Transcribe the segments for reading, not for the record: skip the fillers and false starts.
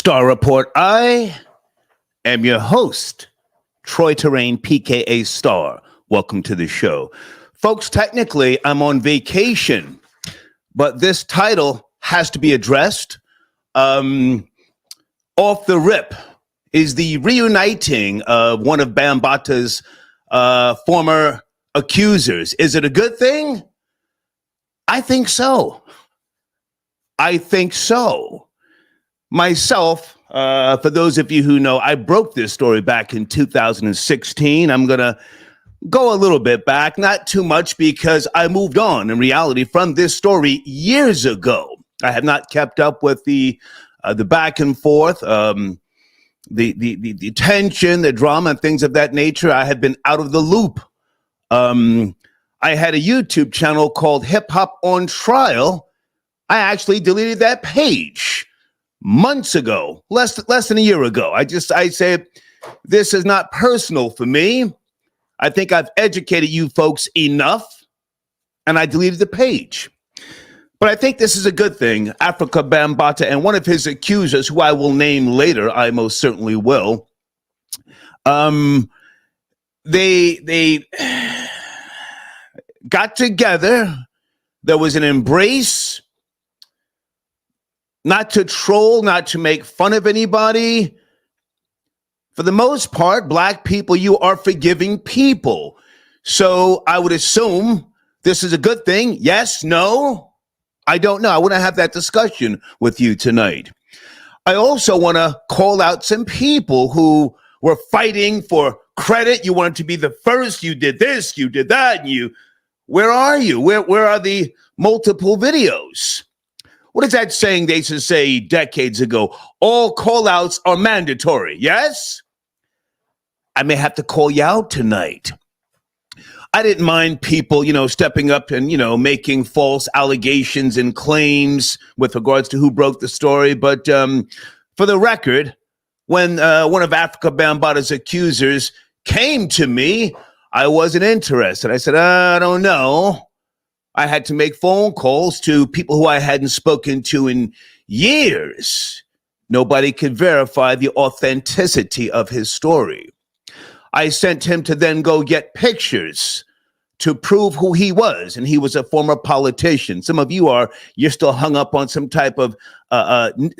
Star Report. I am your host, Troy Terrain, PKA Star. Welcome to the show. Folks, technically, I'm on vacation, but this title has to be addressed. Off the rip is the reuniting of one of Bambata's former accusers. Is it a good thing? I think so. Myself, for those of you who know, I broke this story back in 2016. I'm going to go a little bit back, not too much, because I moved on in reality from this story years ago. I have not kept up with the back and forth, the tension, the drama, and things of that nature. I have been out of the loop. I had a YouTube channel called Hip Hop on Trial. I actually deleted that page months ago, less than a year ago. I said, this is not personal for me. I think I've educated you folks enough, and I deleted the page. But I think this is a good thing. Afrika Bambaataa and one of his accusers, who I will name later, I most certainly will, they got together. There was an embrace. Not to troll, not to make fun of anybody. For the most part, Black people, you are forgiving people. So I would assume this is a good thing. Yes, no, I don't know. I want to have that discussion with you tonight. I also want to call out some people who were fighting for credit. You wanted to be the first. You did this, you did that. And where are you? Where are the multiple videos? What is that saying they used to say decades ago? All call-outs are mandatory, yes? I may have to call you out tonight. I didn't mind people, stepping up and, making false allegations and claims with regards to who broke the story. But for the record, when one of Afrika Bambaataa's accusers came to me, I wasn't interested. I said, I don't know. I had to make phone calls to people who I hadn't spoken to in years. Nobody could verify the authenticity of his story. I sent him to then go get pictures to prove who he was, and he was a former politician. Some of you're still hung up on some type of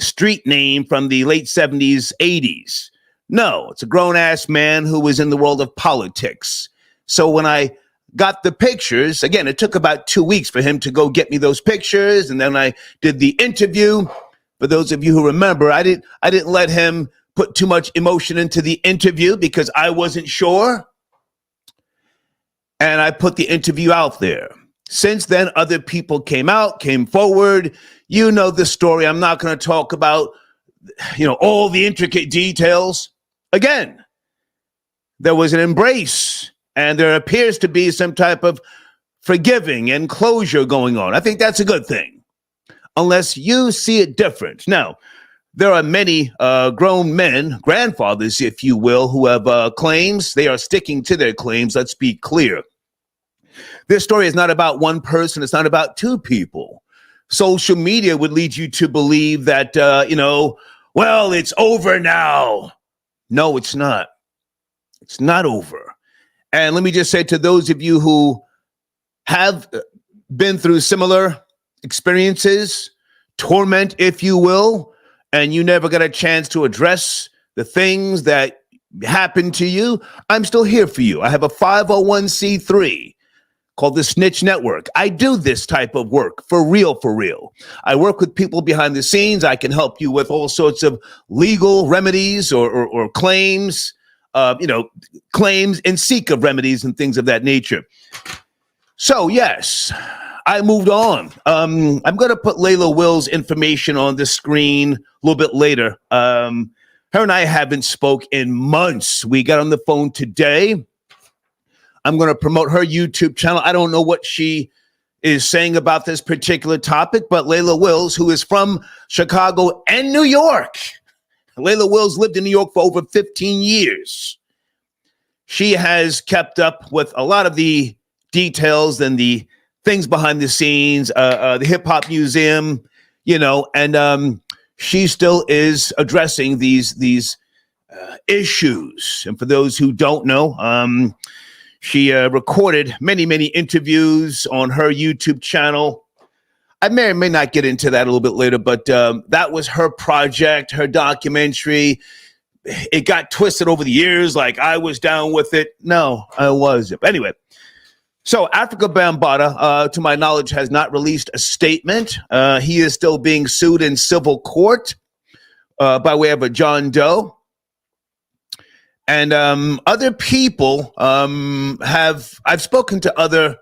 street name from the late 70s, 80s. No, it's a grown-ass man who was in the world of politics. So when I got the pictures, again, it took about 2 weeks for him to go get me those pictures, and then I did the interview. For those of you who remember, I didn't let him put too much emotion into the interview because I wasn't sure. And I put the interview out there. Since then, other people came forward. You know the story. I'm not going to talk about, all the intricate details. Again, there was an embrace, and there appears to be some type of forgiving and closure going on. I think that's a good thing, unless you see it different. Now, there are many grown men, grandfathers, if you will, who have claims. They are sticking to their claims. Let's be clear. This story is not about one person. It's not about two people. Social media would lead you to believe that, well, it's over now. No, it's not. It's not over. And let me just say to those of you who have been through similar experiences, torment, if you will, and you never got a chance to address the things that happened to you, I'm still here for you. I have a 501c3 called the Snitch Network. I do this type of work for real, for real. I work with people behind the scenes. I can help you with all sorts of legal remedies or claims. Claims and seek of remedies and things of that nature. So, yes, I moved on. I'm going to put Leila Wills' information on the screen a little bit later. Her and I haven't spoke in months. We got on the phone today. I'm going to promote her YouTube channel. I don't know what she is saying about this particular topic, but Leila Wills, who is from Chicago and New York, Leila Wills lived in New York for over 15 years. She has kept up with a lot of the details and the things behind the scenes, the Hip Hop Museum, and she still is addressing these issues. And for those who don't know, she recorded many interviews on her YouTube channel. I may or may not get into that a little bit later, but that was her project, her documentary. It got twisted over the years, like I was down with it. No, I wasn't. But anyway, so Afrika Bambaataa, to my knowledge, has not released a statement. He is still being sued in civil court by way of a John Doe. And other people I've spoken to other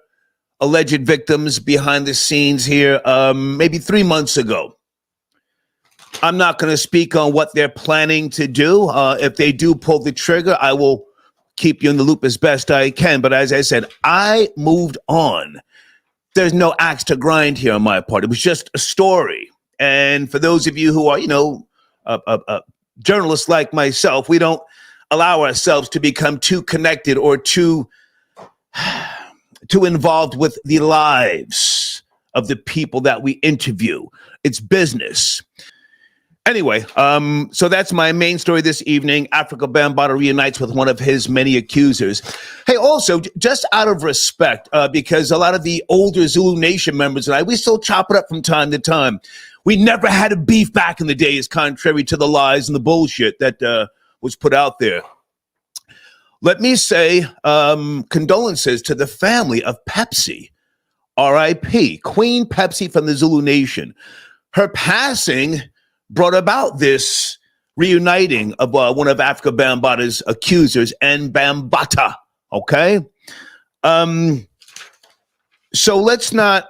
alleged victims behind the scenes here maybe 3 months ago. I'm not going to speak on what they're planning to do. If they do pull the trigger, I will keep you in the loop as best I can. But as I said, I moved on. There's no axe to grind here on my part. It was just a story. And for those of you who are, journalists like myself, we don't allow ourselves to become too connected or too involved with the lives of the people that we interview. It's business. Anyway, so that's my main story this evening. Afrika Bambaataa reunites with one of his many accusers. Hey, also, just out of respect, because a lot of the older Zulu Nation members and we still chop it up from time to time. We never had a beef back in the days, contrary to the lies and the bullshit that was put out there. Let me say condolences to the family of Pepsi, R.I.P., Queen Pepsi from the Zulu Nation. Her passing brought about this reuniting of one of Afrika Bambaataa's accusers and Bambata, okay? So let's not,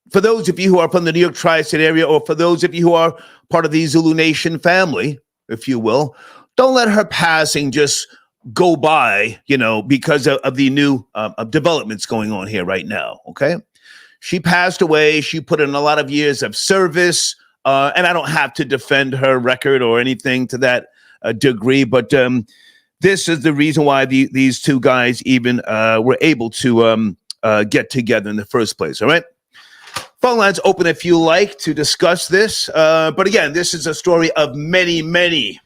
for those of you who are from the New York Tri-State area, or for those of you who are part of the Zulu Nation family, if you will, don't let her passing just go by, because of the new developments going on here right now, okay? She passed away. She put in a lot of years of service, and I don't have to defend her record or anything to that degree, but this is the reason why these two guys even were able to get together in the first place, all right? Phone lines open if you like to discuss this. But again, this is a story of many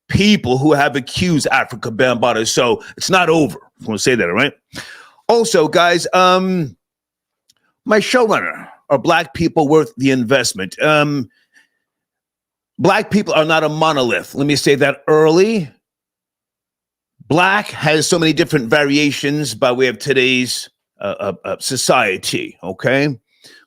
people who have accused Afrika Bambaataa. So it's not over. I want to say that, all right? Also, guys, my showrunner, are Black people worth the investment? Black people are not a monolith. Let me say that early. Black has so many different variations by way of today's society, okay?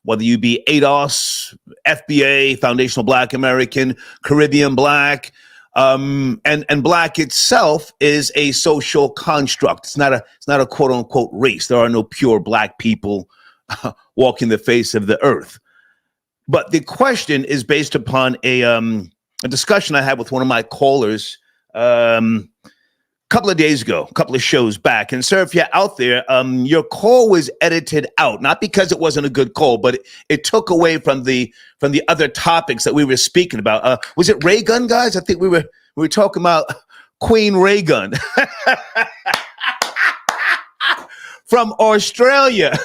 Whether you be ADOS, FBA, Foundational Black American, Caribbean Black, and Black itself is a social construct. It's not a quote unquote race. There are no pure Black people walking the face of the earth. But the question is based upon a discussion I had with one of my callers couple of days ago, a couple of shows back. And sir, if you're out there, your call was edited out, not because it wasn't a good call, but it took away from the other topics that we were speaking about. Was it Ray Gun, guys? I think we were talking about Queen Ray Gun from Australia,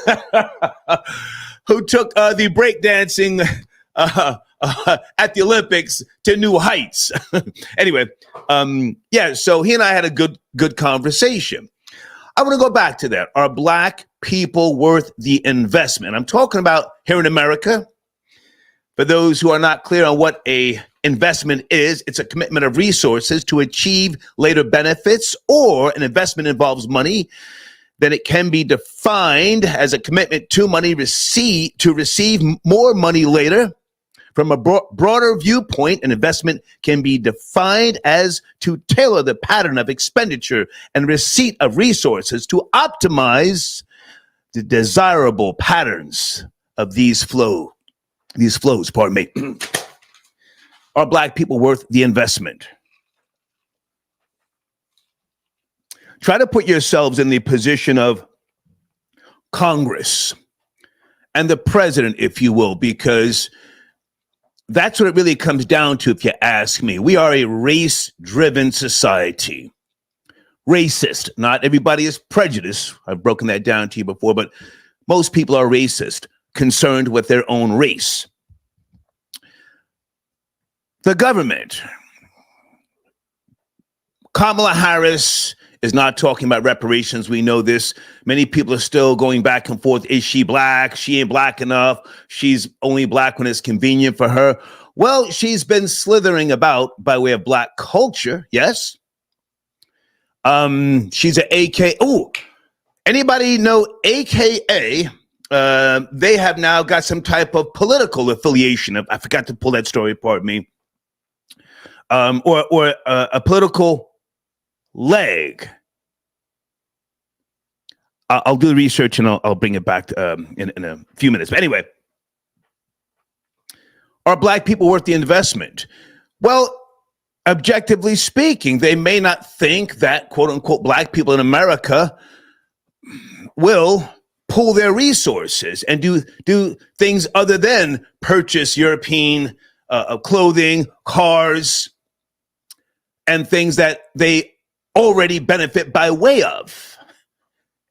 who took the breakdancing at the Olympics to new heights. Anyway, so he and I had a good conversation. I want to go back to that. Are Black people worth the investment? I'm talking about here in America. For those who are not clear on what a investment is, it's a commitment of resources to achieve later benefits, or an investment involves money. Then it can be defined as a commitment to receive more money later. From a broader viewpoint, an investment can be defined as to tailor the pattern of expenditure and receipt of resources to optimize the desirable patterns of these flows, pardon me. Are Black people worth the investment? Try to put yourselves in the position of Congress and the president, if you will, because that's what it really comes down to, if you ask me. We are a race-driven society. Racist. Not everybody is prejudiced. I've broken that down to you before, but most people are racist, concerned with their own race. the government. Kamala Harris is not talking about reparations. We know this. Many people are still going back and forth. Is she black? She ain't black enough. She's only black when it's convenient for her. Well, she's been slithering about by way of black culture. Yes. She's an AK. Oh, anybody know AKA? They have now got some type of political affiliation. I forgot to pull that story apart. Me. Or a political leg. I'll do the research and I'll bring it back in a few minutes. But anyway, are black people worth the investment? Well, objectively speaking, they may not think that, quote unquote, black people in America will pool their resources and do things other than purchase European clothing, cars, and things that they already benefit by way of.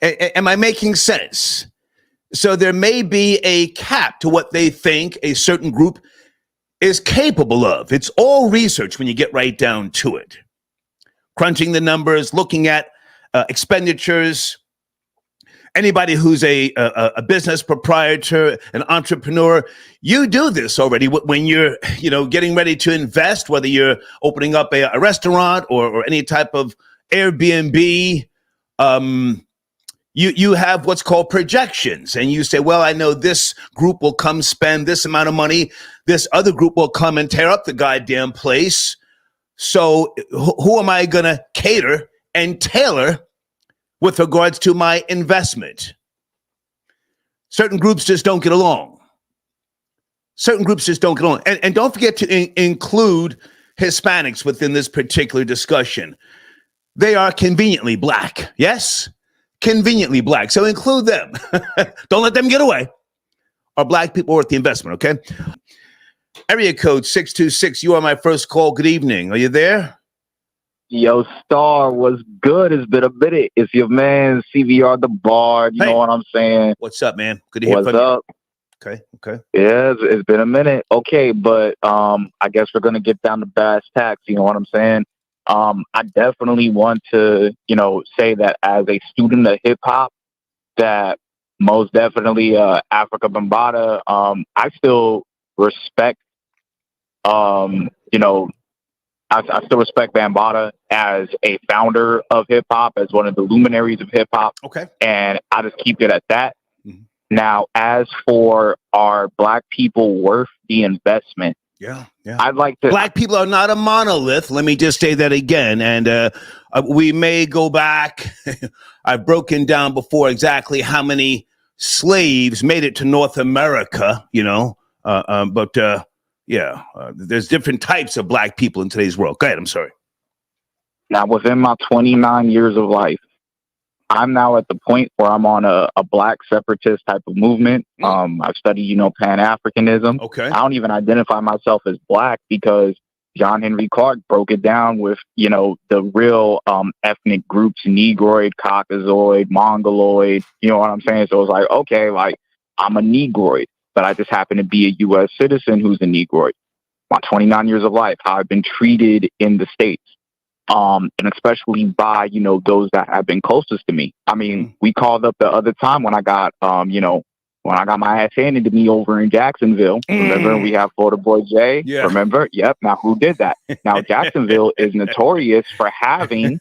Am I making sense? So there may be a cap to what they think a certain group is capable of. It's all research when you get right down to it. Crunching the numbers, looking at expenditures. Anybody who's a business proprietor, an entrepreneur, you do this already when you're, getting ready to invest, whether you're opening up a restaurant or any type of Airbnb. You have what's called projections, and you say, well, I know this group will come spend this amount of money. This other group will come and tear up the goddamn place. So who am I going to cater and tailor with regards to my investment? Certain groups just don't get along. Certain groups just don't get along. And don't forget to include Hispanics within this particular discussion. They are conveniently black. Yes? Conveniently black. So include them. Don't let them get away. Are black people worth the investment, okay? Area code 626. You are my first call. Good evening. Are you there? Yo, Star, what's good? It's been a minute. It's your man, CVR the Bard. You know what I'm saying? What's up, man? Good to hear from you. What's up? Okay. Yeah, it's been a minute. Okay, but I guess we're going to get down to brass tacks. You know what I'm saying? I definitely want to, say that as a student of hip hop, that most definitely Afrika Bambaataa, I still respect, I still respect Bambata as a founder of hip hop, as one of the luminaries of hip hop. Okay. And I just keep it at that. Mm-hmm. Now, as for are black people worth the investment? Yeah. I'd like to. Black people are not a monolith. Let me just say that again. And we may go back. I've broken down before exactly how many slaves made it to North America, there's different types of black people in today's world. Go ahead. I'm sorry. Now, within my 29 years of life, I'm now at the point where I'm on a black separatist type of movement. I've studied, Pan-Africanism. Okay. I don't even identify myself as black because John Henry Clark broke it down with, the real ethnic groups, Negroid, Caucasoid, Mongoloid, you know what I'm saying? So it's like, okay, I'm a Negroid, but I just happen to be a U.S. citizen who's a Negroid. My 29 years of life, how I've been treated in the States. And especially by, those that have been closest to me. I mean, we called up the other time when I got, when I got my ass handed to me over in Jacksonville. Remember, we have Florida Boy Jay. Yeah. Remember? Yep. Now, who did that? Now, Jacksonville is notorious for having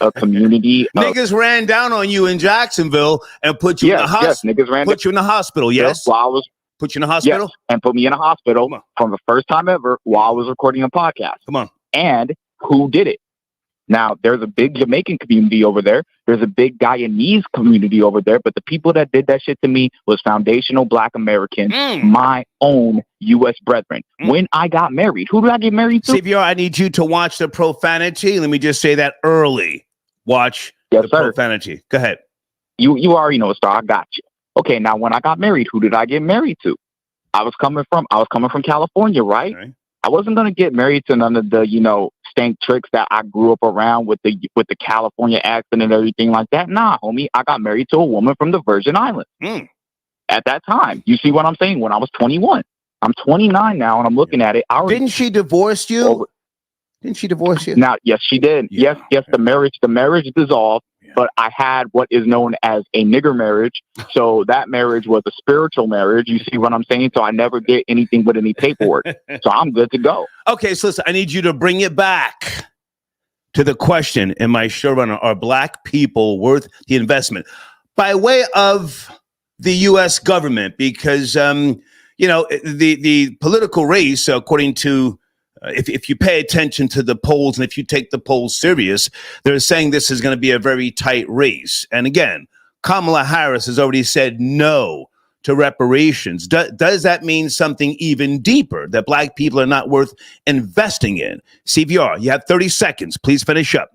a community. Niggas ran down on you in Jacksonville and put you in the hospital. Yes, niggas ran. Put you in the hospital. Yes. While I was put you in the hospital. Yes, and put me in a hospital for the first time ever while I was recording a podcast. Come on. And who did it? Now, there's a big Jamaican community over there. There's a big Guyanese community over there. But the people that did that shit to me was foundational Black Americans, my own U.S. brethren. When I got married, who did I get married to? CPR, I need you to watch the profanity. Let me just say that early. Watch the profanity. Go ahead. You already know, Star. I got you. Okay, now when I got married, who did I get married to? I was coming from California, right? I wasn't going to get married to none of the, stank tricks that I grew up around with the California accent and everything like that. Nah, homie, I got married to a woman from the Virgin Islands at that time. You see what I'm saying? When I was 21. I'm 29 now, and I'm looking at it. Didn't she divorce you? Didn't she divorce you? Now, yes, she did. Yeah. Yes. The marriage dissolved, but I had what is known as a nigger marriage. So that marriage was a spiritual marriage. You see what I'm saying? So I never did anything with any paperwork. So I'm good to go. Okay, so listen, I need you to bring it back to the question in my showrunner: are black people worth the investment? By way of the U.S. government, because the political race, according to if you pay attention to the polls and if you take the polls serious, they're saying this is going to be a very tight race. And again, Kamala Harris has already said no to reparations. Does that mean something even deeper, that black people are not worth investing in? CVR, you have 30 seconds. Please finish up.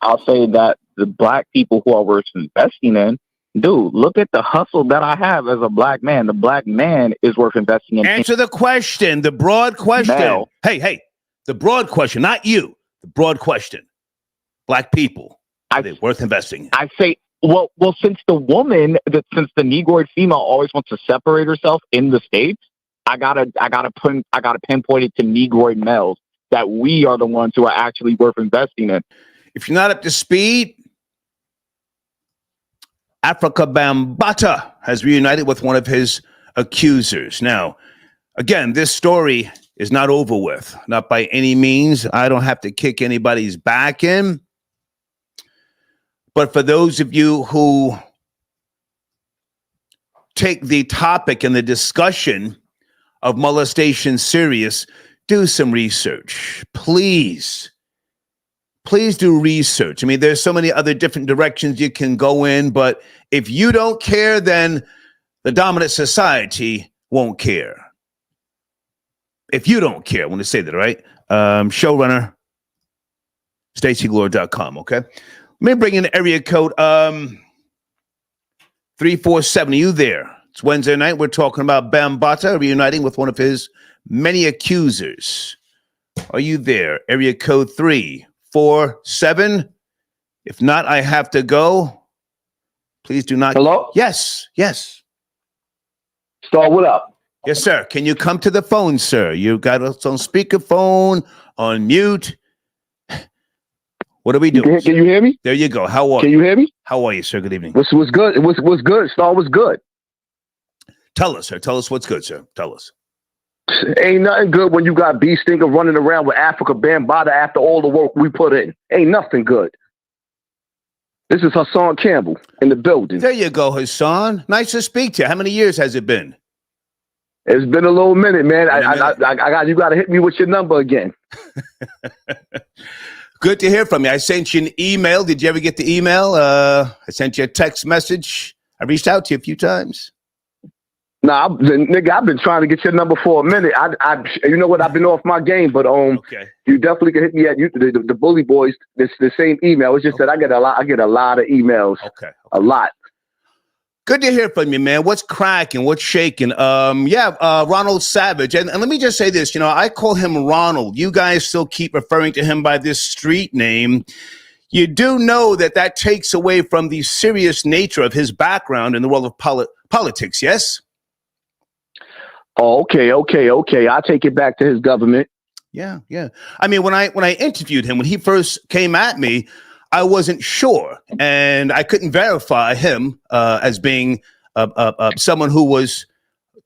I'll say that the black people who are worth investing in, dude, look at the hustle that I have as a black man. The black man is worth investing in. Answer the question, the broad question. Now, Hey, the broad question, not you. The broad question. Black people, are they worth investing in? I say, well, since since the Negroid female always wants to separate herself in the States, I gotta pinpoint it to Negroid males that we are the ones who are actually worth investing in. If you're not up to speed, Afrika Bambaataa has reunited with one of his accusers. Now, again, this story is not over with, not by any means. I don't have to kick anybody's back in. But for those of you who take the topic and the discussion of molestation serious, do some research. Please do research. I mean, there's so many other different directions you can go in, but if you don't care, then the dominant society won't care. If you don't care, I want to say that, right? Showrunner, StaceyGlore.com, okay? Let me bring in area code 347. Are you there? It's Wednesday night. We're talking about Bambata reuniting with one of his many accusers. Are you there? Area code 347. If not, I have to go. Please do not. Hello? Yes. Star, what up? Yes, sir. Can you come to the phone, sir? You got us on speakerphone, on mute. What are we doing? Can you hear me? There you go. How are you? Can you hear me? How are you, sir? Good evening. What's good? What's good? Star was good. Tell us, sir. Tell us what's good, sir. Tell us. Ain't nothing good when you got B Stinker running around with Afrika Bambaataa after all the work we put in. Ain't nothing good. This is Hassan Campbell in the building. There you go, Hassan. Nice to speak to you. How many years has it been? It's been a little minute, man. You got to hit me with your number again. Good to hear from you. I sent you an email. Did you ever get the email? I sent you a text message. I reached out to you a few times. Nah, nigga, I've been trying to get your number for a minute. You know what? I've been off my game, but okay. You definitely can hit me at the Bully Boys. It's the same email. It's just that I get a lot of emails. Okay. A lot. Good to hear from you, man. What's cracking? What's shaking? Ronald Savage. And let me just say this, I call him Ronald. You guys still keep referring to him by this street name. You do know that takes away from the serious nature of his background in the world of politics, yes? Oh, okay. I'll take it back to his government. Yeah. I mean, when I interviewed him, when he first came at me, I wasn't sure, and I couldn't verify him as being someone who was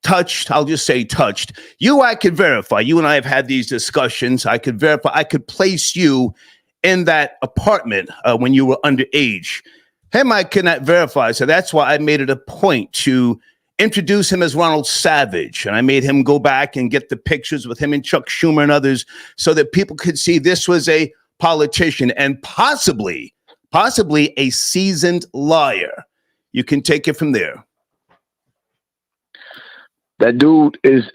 touched. I'll just say touched. I could verify. You and I have had these discussions. I could verify. I could place you in that apartment when you were underage. Him, I could not verify. So that's why I made it a point to introduce him as Ronald Savage. And I made him go back and get the pictures with him and Chuck Schumer and others so that people could see this was a politician and possibly a seasoned liar. You can take it from there. That dude is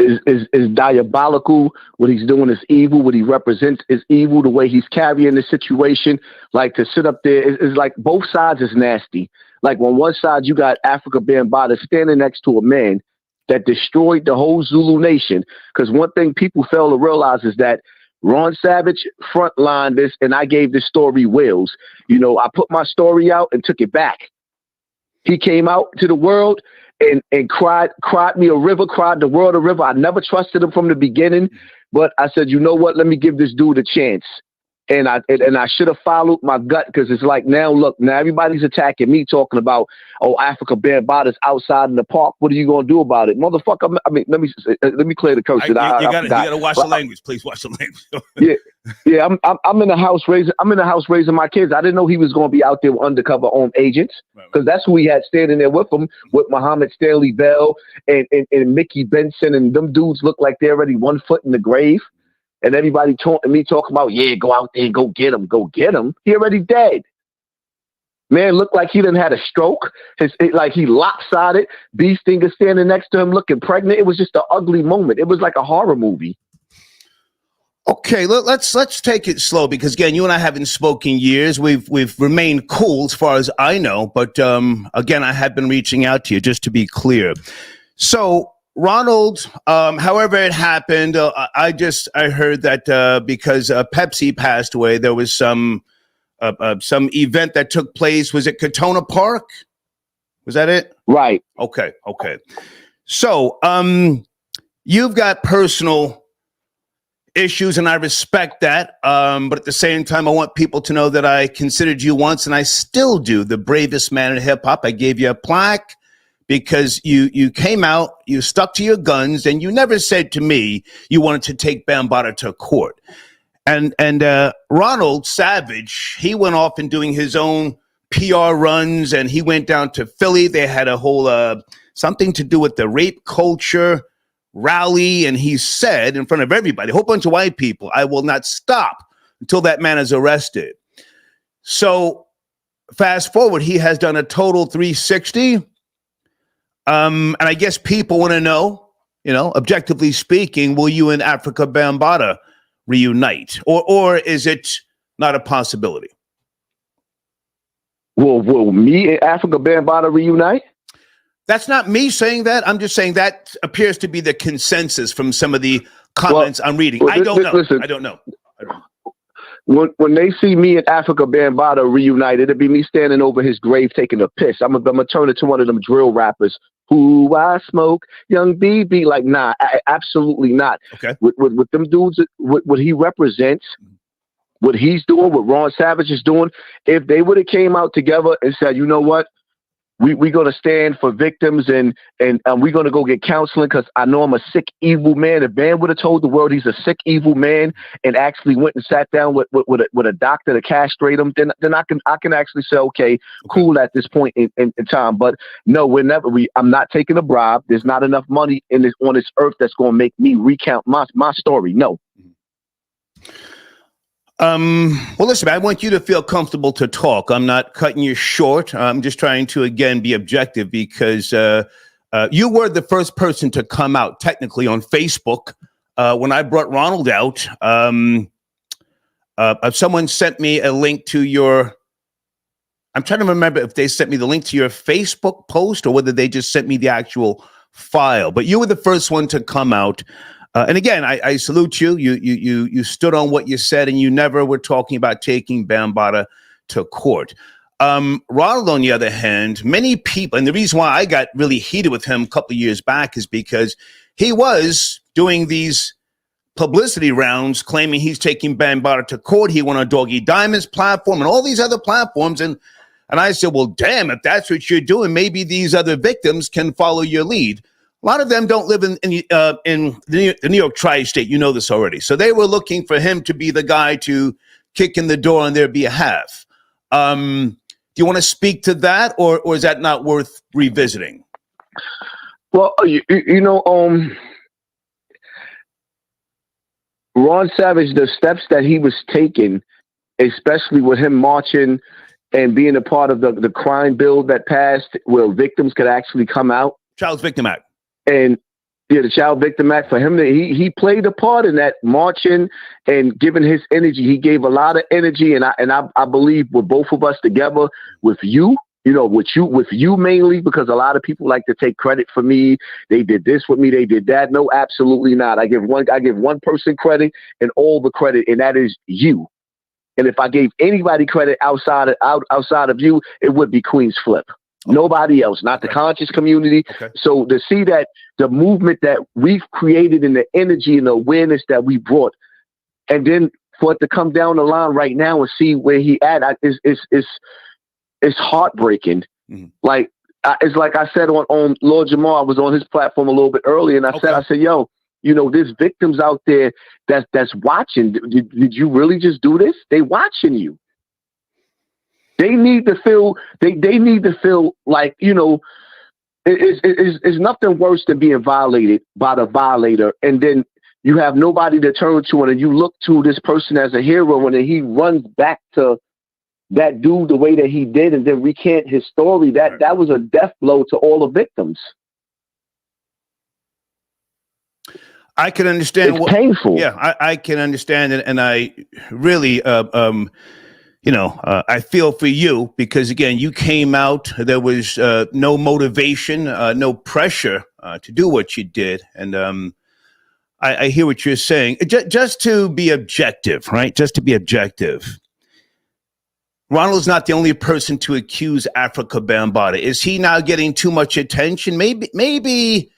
diabolical. What he's doing is evil. What he represents is evil. The way he's carrying the situation, like to sit up there, is like both sides is nasty. Like on one side, you got Afrika Bambaataa standing next to a man that destroyed the whole Zulu Nation. Because one thing people fail to realize is that Ron Savage frontlined this, and I gave this story wheels. I put my story out and took it back. He came out to the world and cried me a river, cried the world a river. I never trusted him from the beginning, but I said, you know what? Let me give this dude a chance. And I should have followed my gut, because it's like, now everybody's attacking me, talking about, oh, Afrika Bambaataa's outside in the park. What are you gonna do about it, motherfucker? I mean, let me clear the curse. You gotta watch the language, please. Watch the language. yeah. I'm in the house raising my kids. I didn't know he was gonna be out there with undercover agents, because that's who he had standing there with him, with Muhammad Stanley Bell and Mickey Benson, and them dudes look like they're already 1 foot in the grave. And everybody talking about, yeah, go out there and go get him. He already dead. Man looked like he done had a stroke. Like he lopsided. Bee Stinger standing next to him looking pregnant. It was just an ugly moment. It was like a horror movie. Okay, let's take it slow, because again, you and I haven't spoken in years. We've remained cool as far as I know, but again, I have been reaching out to you, just to be clear. So Ronald, however it happened, I heard that because Pepsi passed away, there was some event that took place. Was it Katona Park? Was that it? Right. Okay. So you've got personal issues, and I respect that. But at the same time, I want people to know that I considered you once, and I still do, the bravest man in hip hop. I gave you a plaque, because you came out, you stuck to your guns, and you never said to me you wanted to take Bambata to court. And Ronald Savage, he went off and doing his own PR runs, and he went down to Philly. They had a whole something to do with the rape culture rally, and he said in front of everybody, a whole bunch of white people, I will not stop until that man is arrested. So fast forward, he has done a total 360. And I guess people want to know, objectively speaking, will you and Afrika Bambaataa reunite, or is it not a possibility? Will me and Afrika Bambaataa reunite? That's not me saying that. I'm just saying that appears to be the consensus from some of the comments I'm reading. I don't know. Listen, I don't know. When they see me and Afrika Bambaataa reunited, it'll be me standing over his grave taking a piss. I'm gonna turn it to one of them drill rappers. Who I smoke, young BB. Like, nah, absolutely not. Okay. With them dudes, what he represents, what he's doing, what Ron Savage is doing, if they would have came out together and said, you know what, we're going to stand for victims, and we're going to go get counseling, because I know I'm a sick, evil man. If Van would have told the world he's a sick, evil man, and actually went and sat down with a doctor to castrate him, then I can actually say, okay, cool at this point in time. But no, I'm not taking a bribe. There's not enough money on this earth that's going to make me recount my story. No. Well, listen, I want you to feel comfortable to talk. I'm not cutting you short. I'm just trying to, again, be objective, because you were the first person to come out technically on Facebook when I brought Ronald out. Someone sent me a link to your, I'm trying to remember if they sent me the link to your Facebook post or whether they just sent me the actual file, but you were the first one to come out. And again, I salute you. You stood on what you said, and you never were talking about taking Bambata to court. Ronald, on the other hand, many people, and the reason why I got really heated with him a couple of years back is because he was doing these publicity rounds claiming he's taking Bambata to court. He went on Doggy Diamond's platform and all these other platforms. And I said, well, damn, if that's what you're doing, maybe these other victims can follow your lead. A lot of them don't live in the New York tri-state. You know this already. So they were looking for him to be the guy to kick in the door on their behalf. Do you want to speak to that, or is that not worth revisiting? Well, Ron Savage, the steps that he was taking, especially with him marching and being a part of the crime bill that passed where victims could actually come out. Child Victim Act. And yeah, the Child Victim Act, for him, he played a part in that, marching and giving his energy. He gave a lot of energy, and I believe with both of us together, with you mainly, because a lot of people like to take credit for me. They did this with me, they did that. No, absolutely not. I give one person credit and all the credit, and that is you. And if I gave anybody credit outside of you, it would be Queen's Flip. Nobody else, not the conscious community. So to see that the movement that we've created and the energy and the awareness that we brought, and then for it to come down the line right now and see where he at, it's heartbreaking. Like, it's like I said on Lord Jamar, I was on his platform a little bit earlier, and I said, yo, you know, there's victims out there that's watching. Did you really just do this? They watching you. They need to feel. They need to feel like, you know, it's nothing worse than being violated by the violator, and then you have nobody to turn to, and you look to this person as a hero, and then he runs back to that dude the way that he did, and then recant his story. That was a death blow to all the victims. I can understand. It's painful. Yeah, I can understand it, and I really, I feel for you because again, you came out. There was no motivation, no pressure to do what you did, and I hear what you're saying. Just to be objective, right? Just to be objective. Ronald's not the only person to accuse Afrika Bambaataa. Is he now getting too much attention? Maybe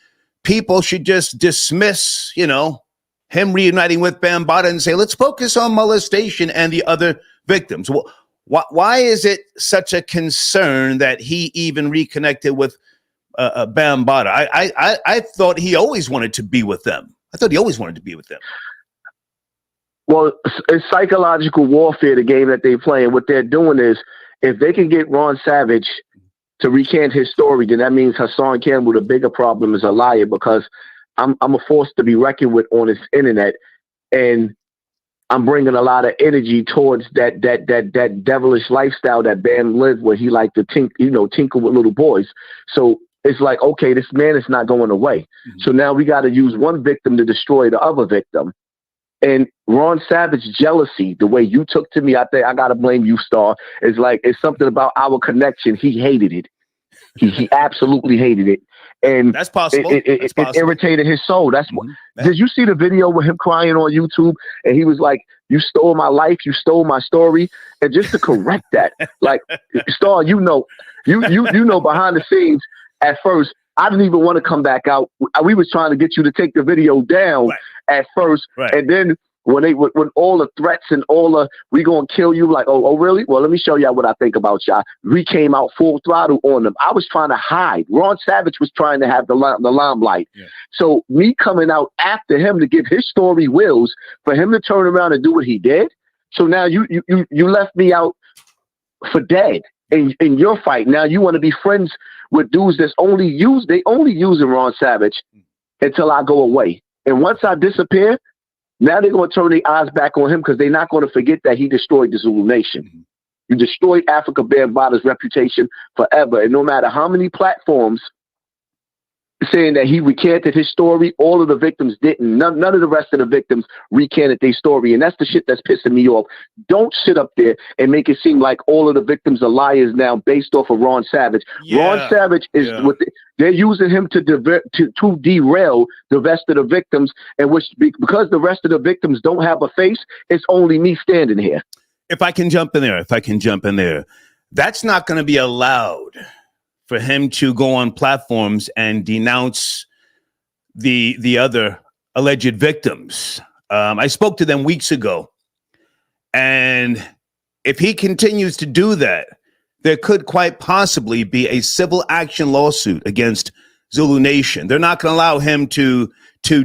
people should just dismiss, him reuniting with Bambata and say, let's focus on molestation and the other victims. Well, why is it such a concern that he even reconnected with Bambata? I thought he always wanted to be with them. Well, it's psychological warfare, the game that they play. And what they're doing is, if they can get Ron Savage to recant his story, then that means Hassan Campbell, the bigger problem, is a liar, because I'm a force to be reckoned with on this internet, and I'm bringing a lot of energy towards that devilish lifestyle that Bam lived, where he liked to tinkle with little boys. So it's like, okay, this man is not going away. So now we got to use one victim to destroy the other victim. And Ron Savage jealousy, the way you took to me, I think I got to blame you, Star. It's something about our connection. He hated it. He absolutely hated it. And that's possible. It irritated his soul. That's what. Did you see the video with him crying on YouTube? And he was like, "You stole my life. You stole my story." And just to correct that, like, Star, you know, behind the scenes, at first, I didn't even want to come back out. We was trying to get you to take the video down at first, and then when all the threats and all the "we gonna kill you," like, oh really? Well, let me show y'all what I think about y'all. We came out full throttle on them. I was trying to hide. Ron Savage was trying to have the limelight. So me coming out after him to give his story Wills, for him to turn around and do what he did. So now you left me out for dead in your fight. Now you want to be friends with dudes that's only using Ron Savage until I go away. And once I disappear, now they're going to turn their eyes back on him, because they're not going to forget that he destroyed the Zulu Nation. You destroyed Afrika Bambaataa's reputation forever. And no matter how many platforms saying that he recanted his story, all of the victims didn't. None of the rest of the victims recanted their story. And that's the shit that's pissing me off. Don't sit up there and make it seem like all of the victims are liars now based off of Ron Savage. Ron Savage is they're using him to derail the rest of the victims, and because the rest of the victims don't have a face, it's only me standing here. If I can jump in there, that's not going to be allowed for him to go on platforms and denounce the other alleged victims. I spoke to them weeks ago, and if he continues to do that, there could quite possibly be a civil action lawsuit against Zulu Nation. They're not going to allow him to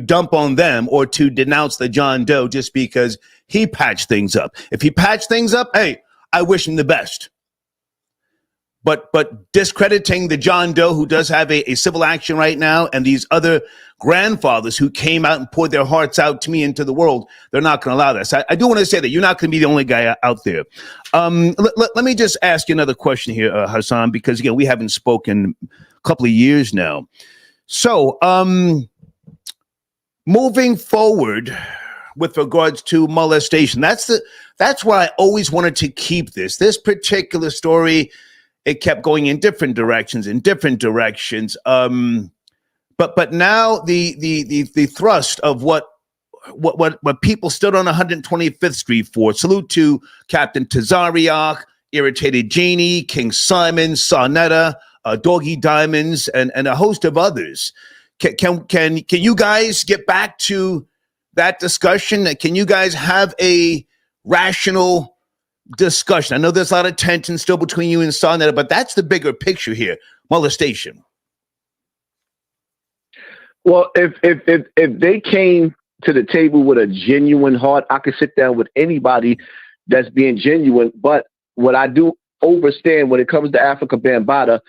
dump on them or to denounce the John Doe just because he patched things up. If he patched things up, hey, I wish him the best. But discrediting the John Doe, who does have a civil action right now, and these other grandfathers who came out and poured their hearts out to me into the world, they're not going to allow this. I do want to say that you're not going to be the only guy out there. Let me just ask you another question here, Hassan, because, again, we haven't spoken a couple of years now. So moving forward with regards to molestation, that's why I always wanted to keep this particular story. It kept going in different directions. But now the thrust of what people stood on 125th Street for. Salute to Captain Tazariak, Irritated Genie, King Simon, Sarnetta, Doggy Diamonds, and a host of others. Can you guys get back to that discussion? Can you guys have a rational discussion? I know there's a lot of tension still between you and Sonetta, but that's the bigger picture here: molestation. Well, if they came to the table with a genuine heart, I could sit down with anybody that's being genuine. But what I do understand when it comes to Afrika Bambaataa,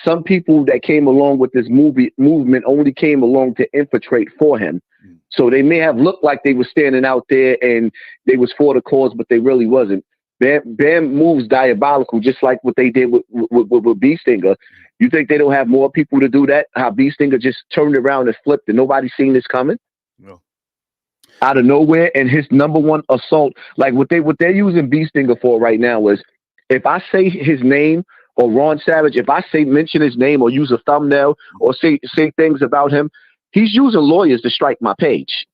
some people that came along with this movement only came along to infiltrate for him. So they may have looked like they were standing out there and they was for the cause, but they really wasn't. Bam moves diabolical, just like what they did with B Stinger. You think they don't have more people to do that? How B Stinger just turned around and flipped and nobody seen this coming? No. Out of nowhere, and his number one assault, like what they're using B Stinger for right now is, if I say his name or Ron Savage, if I mention his name or use a thumbnail or say things about him, he's using lawyers to strike my page.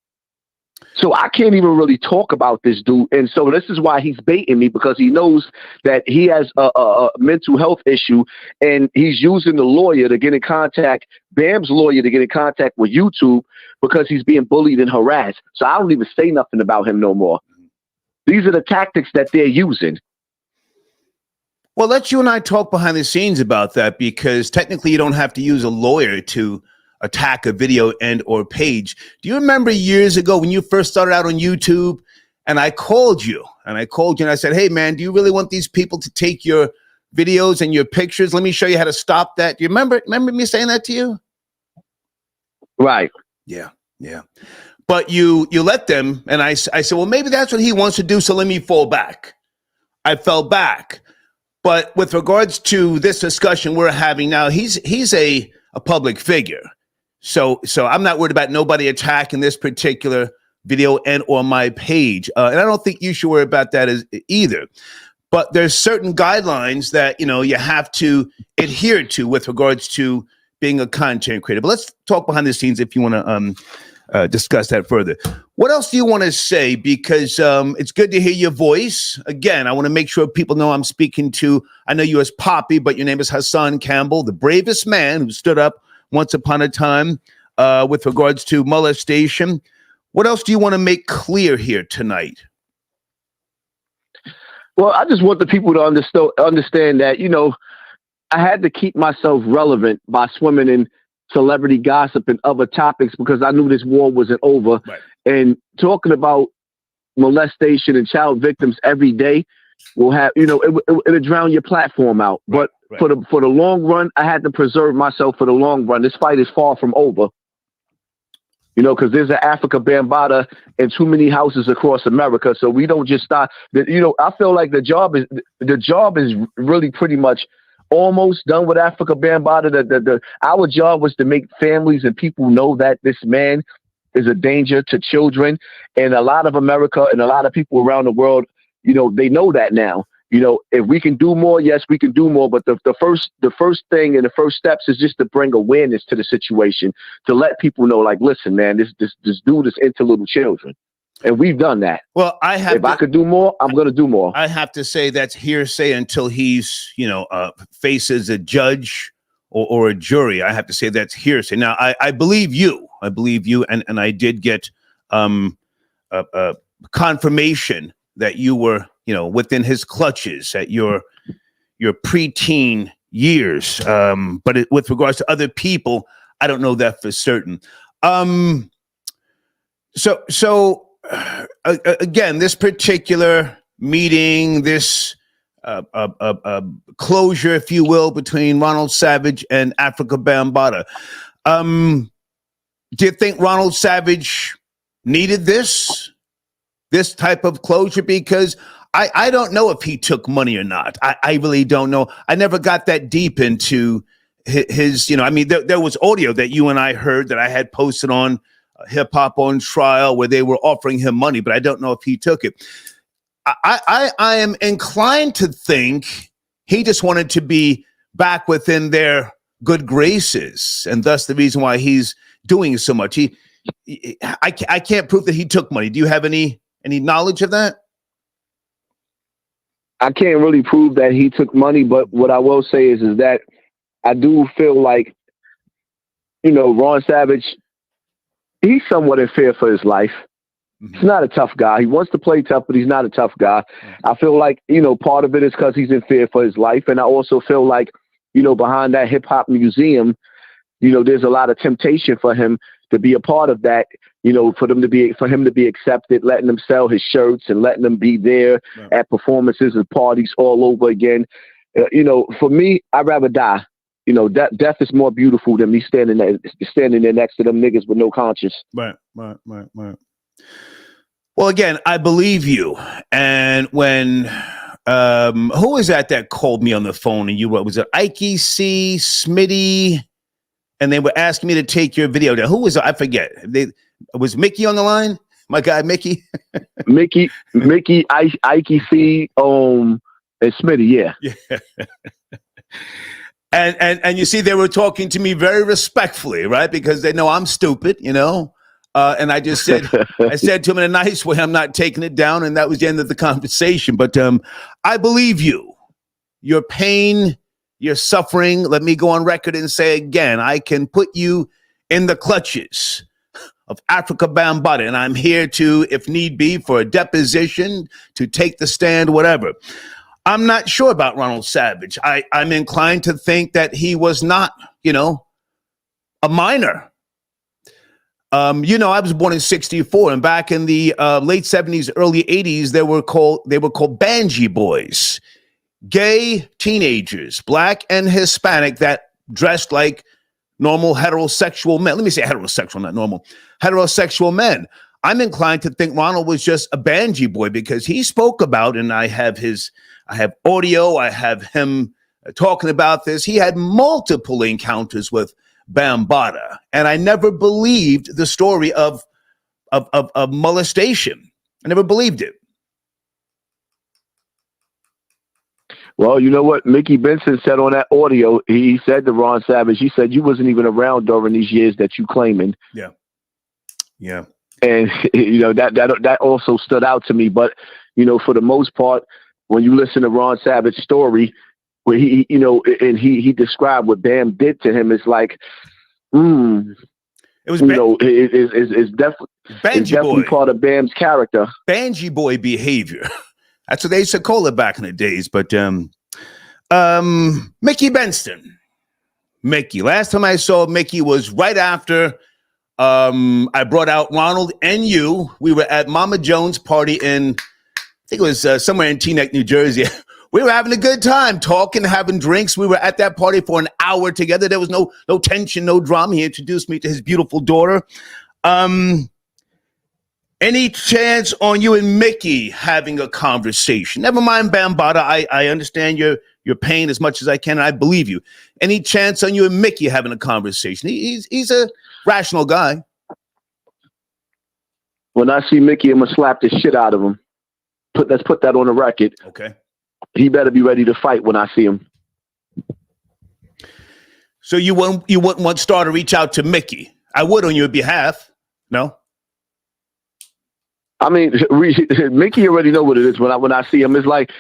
So I can't even really talk about this dude. And so this is why he's baiting me, because he knows that he has a mental health issue, and he's using the lawyer to get in contact, Bam's lawyer to get in contact with YouTube, because he's being bullied and harassed. So I don't even say nothing about him no more. These are the tactics that they're using. Well, let you and I talk behind the scenes about that, because technically you don't have to use a lawyer to attack a video and or page. Do you remember years ago when you first started out on YouTube and I called you and I said, hey man, do you really want these people to take your videos and your pictures? Let me show you how to stop that. Do you remember me saying that to you? Right. Yeah. But you let them, and I said, well, maybe that's what he wants to do, so let me fall back. I fell back. But with regards to this discussion we're having now, he's a public figure. So I'm not worried about nobody attacking this particular video and or my page. And I don't think you should worry about that either. But there's certain guidelines that, you have to adhere to with regards to being a content creator. But let's talk behind the scenes if you want to discuss that further. What else do you want to say? Because it's good to hear your voice. Again, I want to make sure people know I'm speaking to, I know you as Poppy, but your name is Hassan Campbell, the bravest man who stood up once upon a time with regards to molestation. What else do you want to make clear here tonight? Well, I just want the people to understand that, I had to keep myself relevant by swimming in celebrity gossip and other topics, because I knew this war wasn't over. Right. And talking about molestation and child victims every day will have, it'll drown your platform out. Right. But for the long run, I had to preserve myself for the long run. This fight is far from over. Because there's an Afrika Bambaataa in too many houses across America. So we don't just stop. I feel like the job is really pretty much almost done with Afrika Bambaataa. Our job was to make families and people know that this man is a danger to children. And a lot of America and a lot of people around the world, they know that now. If we can do more, yes, we can do more. But the first thing and the first steps is just to bring awareness to the situation, to let people know, like, listen, man, this dude is into little children. And we've done that. Well, if I could do more, I'm going to do more. I have to say that's hearsay until he's, faces a judge or a jury. I have to say that's hearsay. Now, I believe you. And I did get confirmation that you were, within his clutches at your preteen years. But with regards to other people, I don't know that for certain. So again, this particular meeting, this closure, if you will, between Ronald Savage and Afrika Bambaataa. Do you think Ronald Savage needed this type of closure? Because I don't know if he took money or not. I really don't know. I never got that deep into his, there was audio that you and I heard that I had posted on Hip Hop on Trial where they were offering him money, but I don't know if he took it. I am inclined to think he just wanted to be back within their good graces, and thus the reason why he's doing so much. I can't prove that he took money. Do you have any knowledge of that? I can't really prove that he took money, but what I will say is that I do feel like, Ron Savage, he's somewhat in fear for his life. He's not a tough guy. He wants to play tough, but he's not a tough guy. I feel like, part of it is because he's in fear for his life. And I also feel like, behind that hip hop museum, there's a lot of temptation for him to be a part of that, for him to be accepted, letting them sell his shirts and letting them be there at performances and parties all over again. For me, I'd rather die. Death is more beautiful than me standing there next to them niggas with no conscience. Right. Well, again, I believe you. And when who was that called me on the phone and was it Ike C, Smitty, and they were asking me to take your video down? Who was it? I forget. Was Mickey on the line? My guy Mickey. Mickey, Ike C, and Smitty, yeah. And you see, they were talking to me very respectfully, right? Because they know I'm stupid, and I just said, I said to him in a nice way, I'm not taking it down. And that was the end of the conversation. But I believe you, your pain, your suffering. Let me go on record and say again, I can put you in the clutches of Afrika Bambaataa. And I'm here to, if need be, for a deposition, to take the stand, whatever. I'm not sure about Ronald Savage. I'm inclined to think that he was not, a minor. I was born in '64, and back in the late '70s, early '80s, they were called Banji boys, gay teenagers, black and Hispanic, that dressed like normal heterosexual men. Let me say heterosexual, not normal. Heterosexual men. I'm inclined to think Ronald was just a Banji boy because he spoke about, and I have audio, I have him talking about this. He had multiple encounters with Bambata, and I never believed the story of molestation. I never believed it. Well, you know what Mickey Benson said on that audio? He said to Ron Savage, he said, you wasn't even around during these years that you claiming. Yeah. And, that also stood out to me. But, for the most part, when you listen to Ron Savage's story, where he described what Bam did to him, it's like, it was, it's definitely part of Bam's character. Banji boy behavior. That's what they used to call it back in the days. But Mickey Benson. Mickey. Last time I saw Mickey was right after I brought out Ronald and you. We were at Mama Jones' party in, I think it was somewhere in Teaneck, New Jersey. We were having a good time, talking, having drinks. We were at that party for an hour together. There was no tension, no drama. He introduced me to his beautiful daughter. Any chance on you and Mickey having a conversation? Never mind Bambata. I understand your pain as much as I can, and I believe you. Any chance on you and Mickey having a conversation? He's a rational guy. When I see Mickey, I'm gonna slap the shit out of him. Let's put that on the record. Okay. He better be ready to fight when I see him. So you wouldn't want Star to reach out to Mickey? I would on your behalf. No. I mean, Mickey already know what it is when I see him. It's like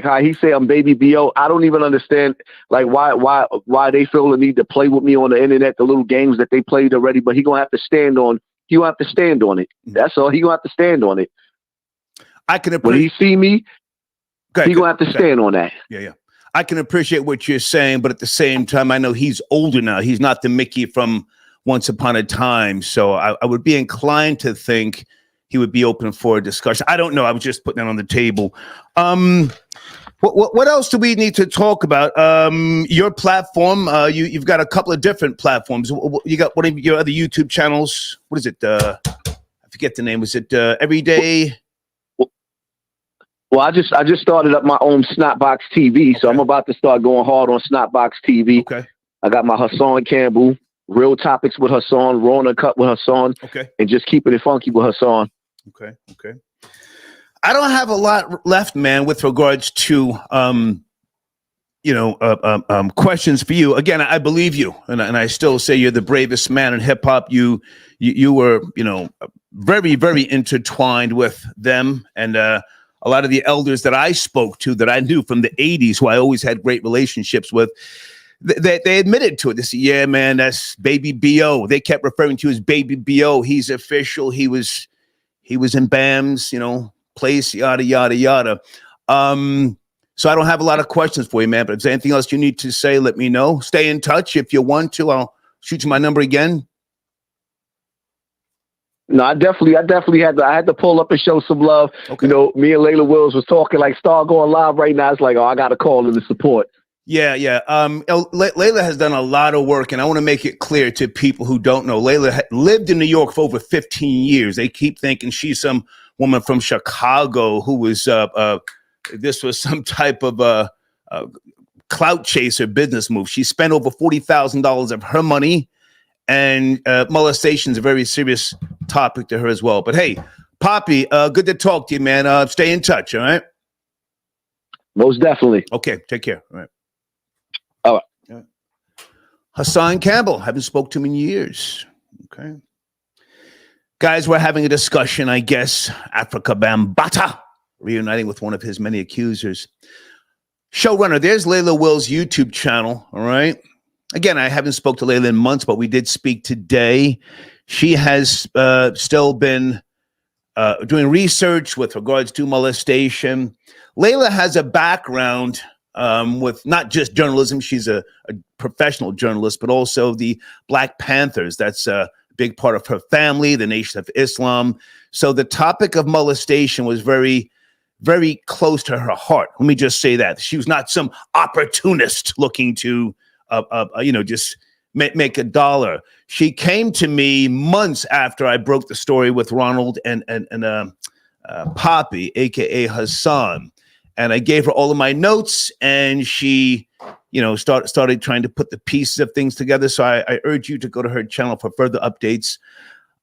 how he say I'm Baby B.O. I don't even understand why they feel the need to play with me on the internet, the little games that they played already. But he gonna have to stand on. He gonna have to stand on it. That's all. He gonna have to stand on it. I can when he see me, he gonna have to stand on that. Yeah. I can appreciate what you're saying, but at the same time, I know he's older now. He's not the Mickey from Once Upon a Time. So I would be inclined to think he would be open for a discussion. I don't know. I was just putting that on the table. What else do we need to talk about? Your platform, you've got a couple of different platforms. You got one of your other YouTube channels. What is it? I forget the name. Was it Everyday? Well, I just started up my own Snotbox TV, so I'm about to start going hard on Snotbox TV. Okay. I got my Hassan Campbell, Real Topics with Hassan, Raw and Cut with Hassan, and just keeping it funky with Hassan. Okay. I don't have a lot left, man, with regards to questions for you. Again, I believe you, and I still say you're the bravest man in hip hop. You were, very, very intertwined with them, and a lot of the elders that I spoke to, that I knew from the '80s, who I always had great relationships with. they admitted to it. They said, yeah, man, that's Baby B.O. They kept referring to you as Baby B.O. He's official. He was in Bam's, place, yada, yada, yada. So I don't have a lot of questions for you, man, but if there's anything else you need to say, let me know. Stay in touch. If you want to, I'll shoot you my number again. No, I definitely had to pull up and show some love. Okay. Me and Leila Wills was talking like Star going live right now. It's like, I got to call in to support. Yeah. Leila has done a lot of work, and I want to make it clear to people who don't know. Leila lived in New York for over 15 years. They keep thinking she's some woman from Chicago who was this was some type of clout chaser business move. She spent over $40,000 of her money, and molestation is a very serious topic to her as well. But hey, Poppy, good to talk to you, man. Stay in touch, all right? Most definitely. Okay, take care. All right. All right. Hassan Campbell, haven't spoke to him in years. Okay. Guys, we're having a discussion, I guess. Afrika Bambaataa reuniting with one of his many accusers. Showrunner, there's Leila Wills' YouTube channel, all right? Again, I haven't spoke to Leila in months, but we did speak today. She has still been doing research with regards to molestation. Leila has a background with not just journalism. She's a professional journalist, but also the Black Panthers. That's a big part of her family, the Nation of Islam. So the topic of molestation was very, very close to her heart. Let me just say that. She was not some opportunist looking to, just make a dollar. She came to me months after I broke the story with Ronald and Poppy, a.k.a. Hassan. And I gave her all of my notes, and she, started trying to put the pieces of things together. So I urge you to go to her channel for further updates.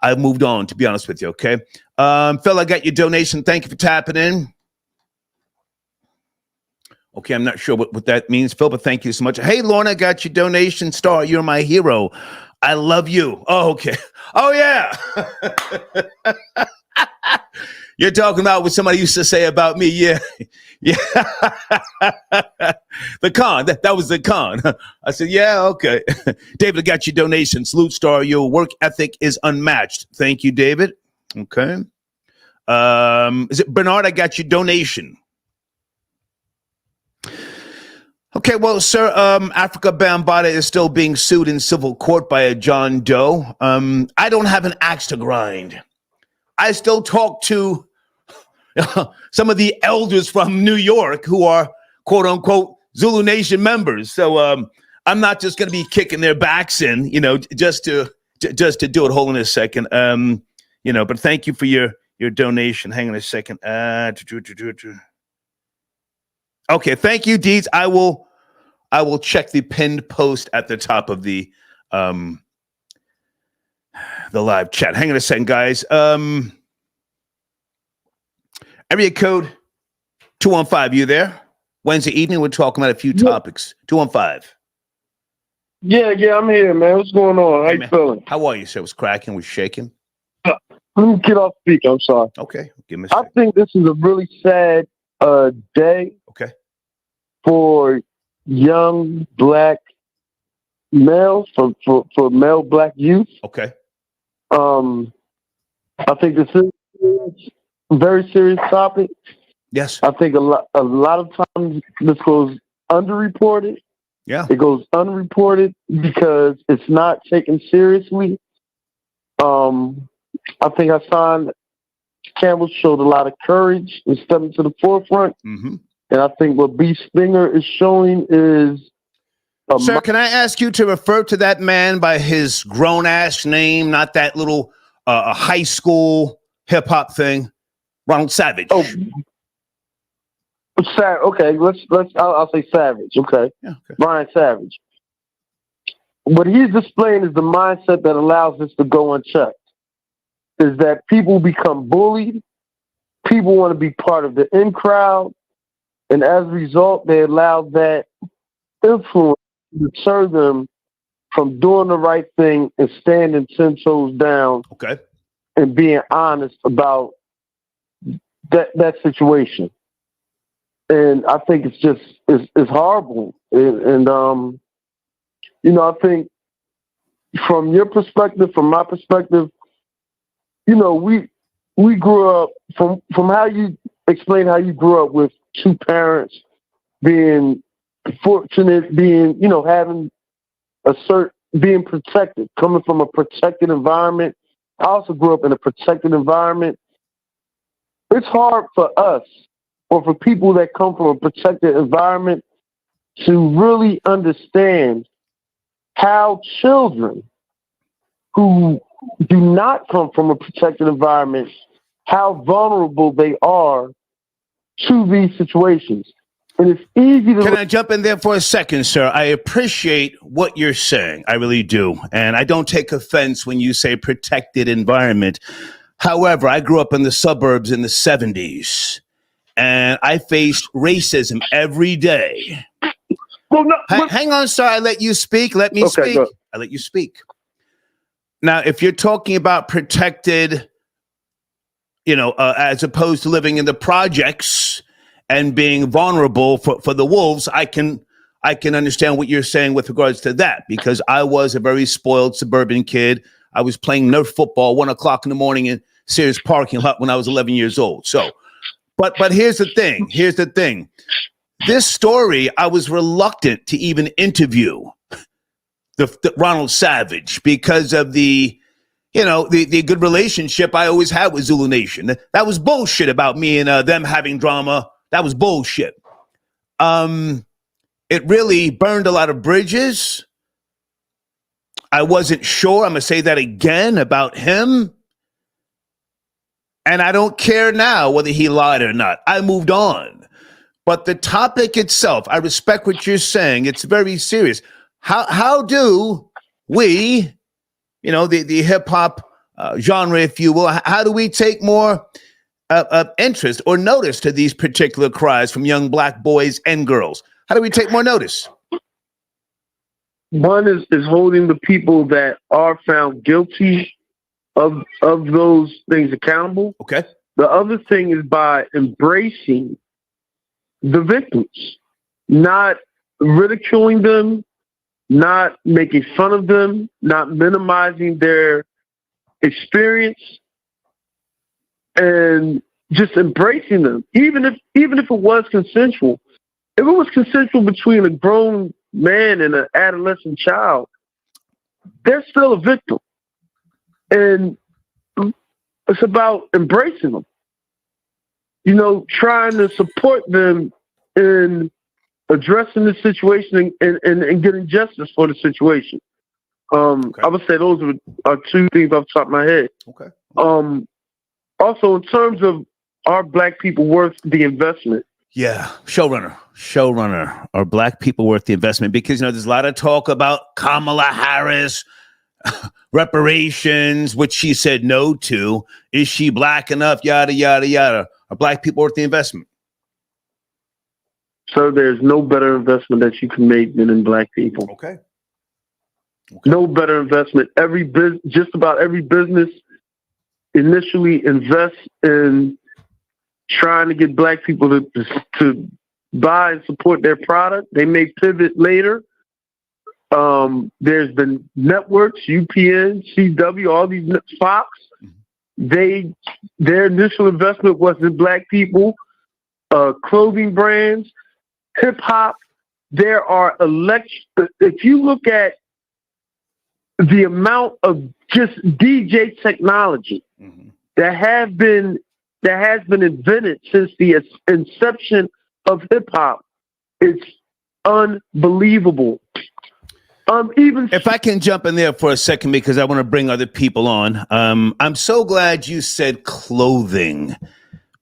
I moved on, to be honest with you, okay? Phil, I got your donation. Thank you for tapping in. Okay, I'm not sure what that means, Phil, but thank you so much. Hey, Lorna, I got your donation. Star, you're my hero. I love you. Oh, okay. Oh, yeah. You're talking about what somebody used to say about me. Yeah. Yeah. The con. That was the con. I said, yeah, okay. David, I got your donation. Salute, Star. Your work ethic is unmatched. Thank you, David. Okay. Is it Bernard? I got your donation. Okay, well, sir, Afrika Bambaataa is still being sued in civil court by a John Doe. I don't have an axe to grind. I still talk to some of the elders from New York who are, quote unquote, Zulu Nation members. So I'm not just going to be kicking their backs in, just to do it. Hold on a second. But thank you for your donation. Hang on a second. Okay, thank you, Deeds. I will check the pinned post at the top of the live chat. Hang on a second, guys. Area code 215. You there? Wednesday evening, we're talking about a few topics. 215. Yeah, I'm here, man. What's going on? How you feeling? How are you, sir? Was cracking? Was shaking? Let me get off speaker. I'm sorry. Okay, give me a I second. think this is a really sad day. Okay. For young Black males, for male Black youth. Okay. I think this is a very serious topic. Yes. I think a lot of times this goes underreported. Yeah. It goes unreported because it's not taken seriously. I think Hassan Campbell showed a lot of courage and stepping to the forefront. Mm-hmm. And I think what B. Stinger is showing is... Sir, can I ask you to refer to that man by his grown-ass name, not that little high school hip-hop thing? Ronald Savage. Oh, okay. I'll say Savage. Okay. Yeah, okay. Brian Savage. What he's displaying is the mindset that allows this to go unchecked. Is that people become bullied, people want to be part of the in crowd, and as a result, they allow that influence to deter them from doing the right thing and standing 10 toes down. Okay. And being honest about that situation. And I think it's horrible. And I think from your perspective, from my perspective, we grew up from how you explain how you grew up with two parents being fortunate, being, having being protected, coming from a protected environment. I also grew up in a protected environment. It's hard for us or for people that come from a protected environment to really understand how children who do not come from a protected environment, how vulnerable they are to these situations. And it's easy to... Can I jump in there for a second, sir? I appreciate what you're saying. I really do. And I don't take offense when you say protected environment. However, I grew up in the suburbs in the 70s, and I faced racism every day. Well, no, Hang on, sir. I let you speak. Let me speak. I let you speak. Now, if you're talking about protected, as opposed to living in the projects and being vulnerable for the wolves, I can understand what you're saying with regards to that, because I was a very spoiled suburban kid. I was playing Nerf football 1 o'clock in the morning in Sears parking lot when I was 11 years old. So, but here's the thing. Here's the thing. This story, I was reluctant to even interview the Ronald Savage because of the good relationship I always had with Zulu Nation. That was bullshit about me and them having drama. That was bullshit. It really burned a lot of bridges. I wasn't sure. I'm going to say that again about him. And I don't care now whether he lied or not. I moved on. But the topic itself, I respect what you're saying. It's very serious. How do we, the hip hop genre, if you will, how do we take more interest or notice to these particular cries from young black boys and girls? How do we take more notice? One is holding the people that are found guilty of those things accountable. Okay. The other thing is by embracing the victims, not ridiculing them, not making fun of them, not minimizing their experience, and just embracing them. Even if it was consensual. If it was consensual between a grown man and an adolescent child, they're still a victim. And it's about embracing them. Trying to support them in addressing the situation and getting justice for the situation. Okay. I would say those are two things off the top of my head. Okay. Also, in terms of, are black people worth the investment? Yeah, showrunner. Are black people worth the investment? Because, there's a lot of talk about Kamala Harris, reparations, which she said no to. Is she black enough? Yada, yada, yada. Are black people worth the investment? So there's no better investment that you can make than in black people. Okay. No better investment. Just about every business initially invests in trying to get black people to buy and support their product. They may pivot later. There's been networks, UPN, CW, all these Fox. Their initial investment was in black people, clothing brands, hip hop. There are if you look at the amount of just DJ technology that has been invented since the inception of hip hop, it's unbelievable. If I can jump in there for a second, because I want to bring other people on. I'm so glad you said clothing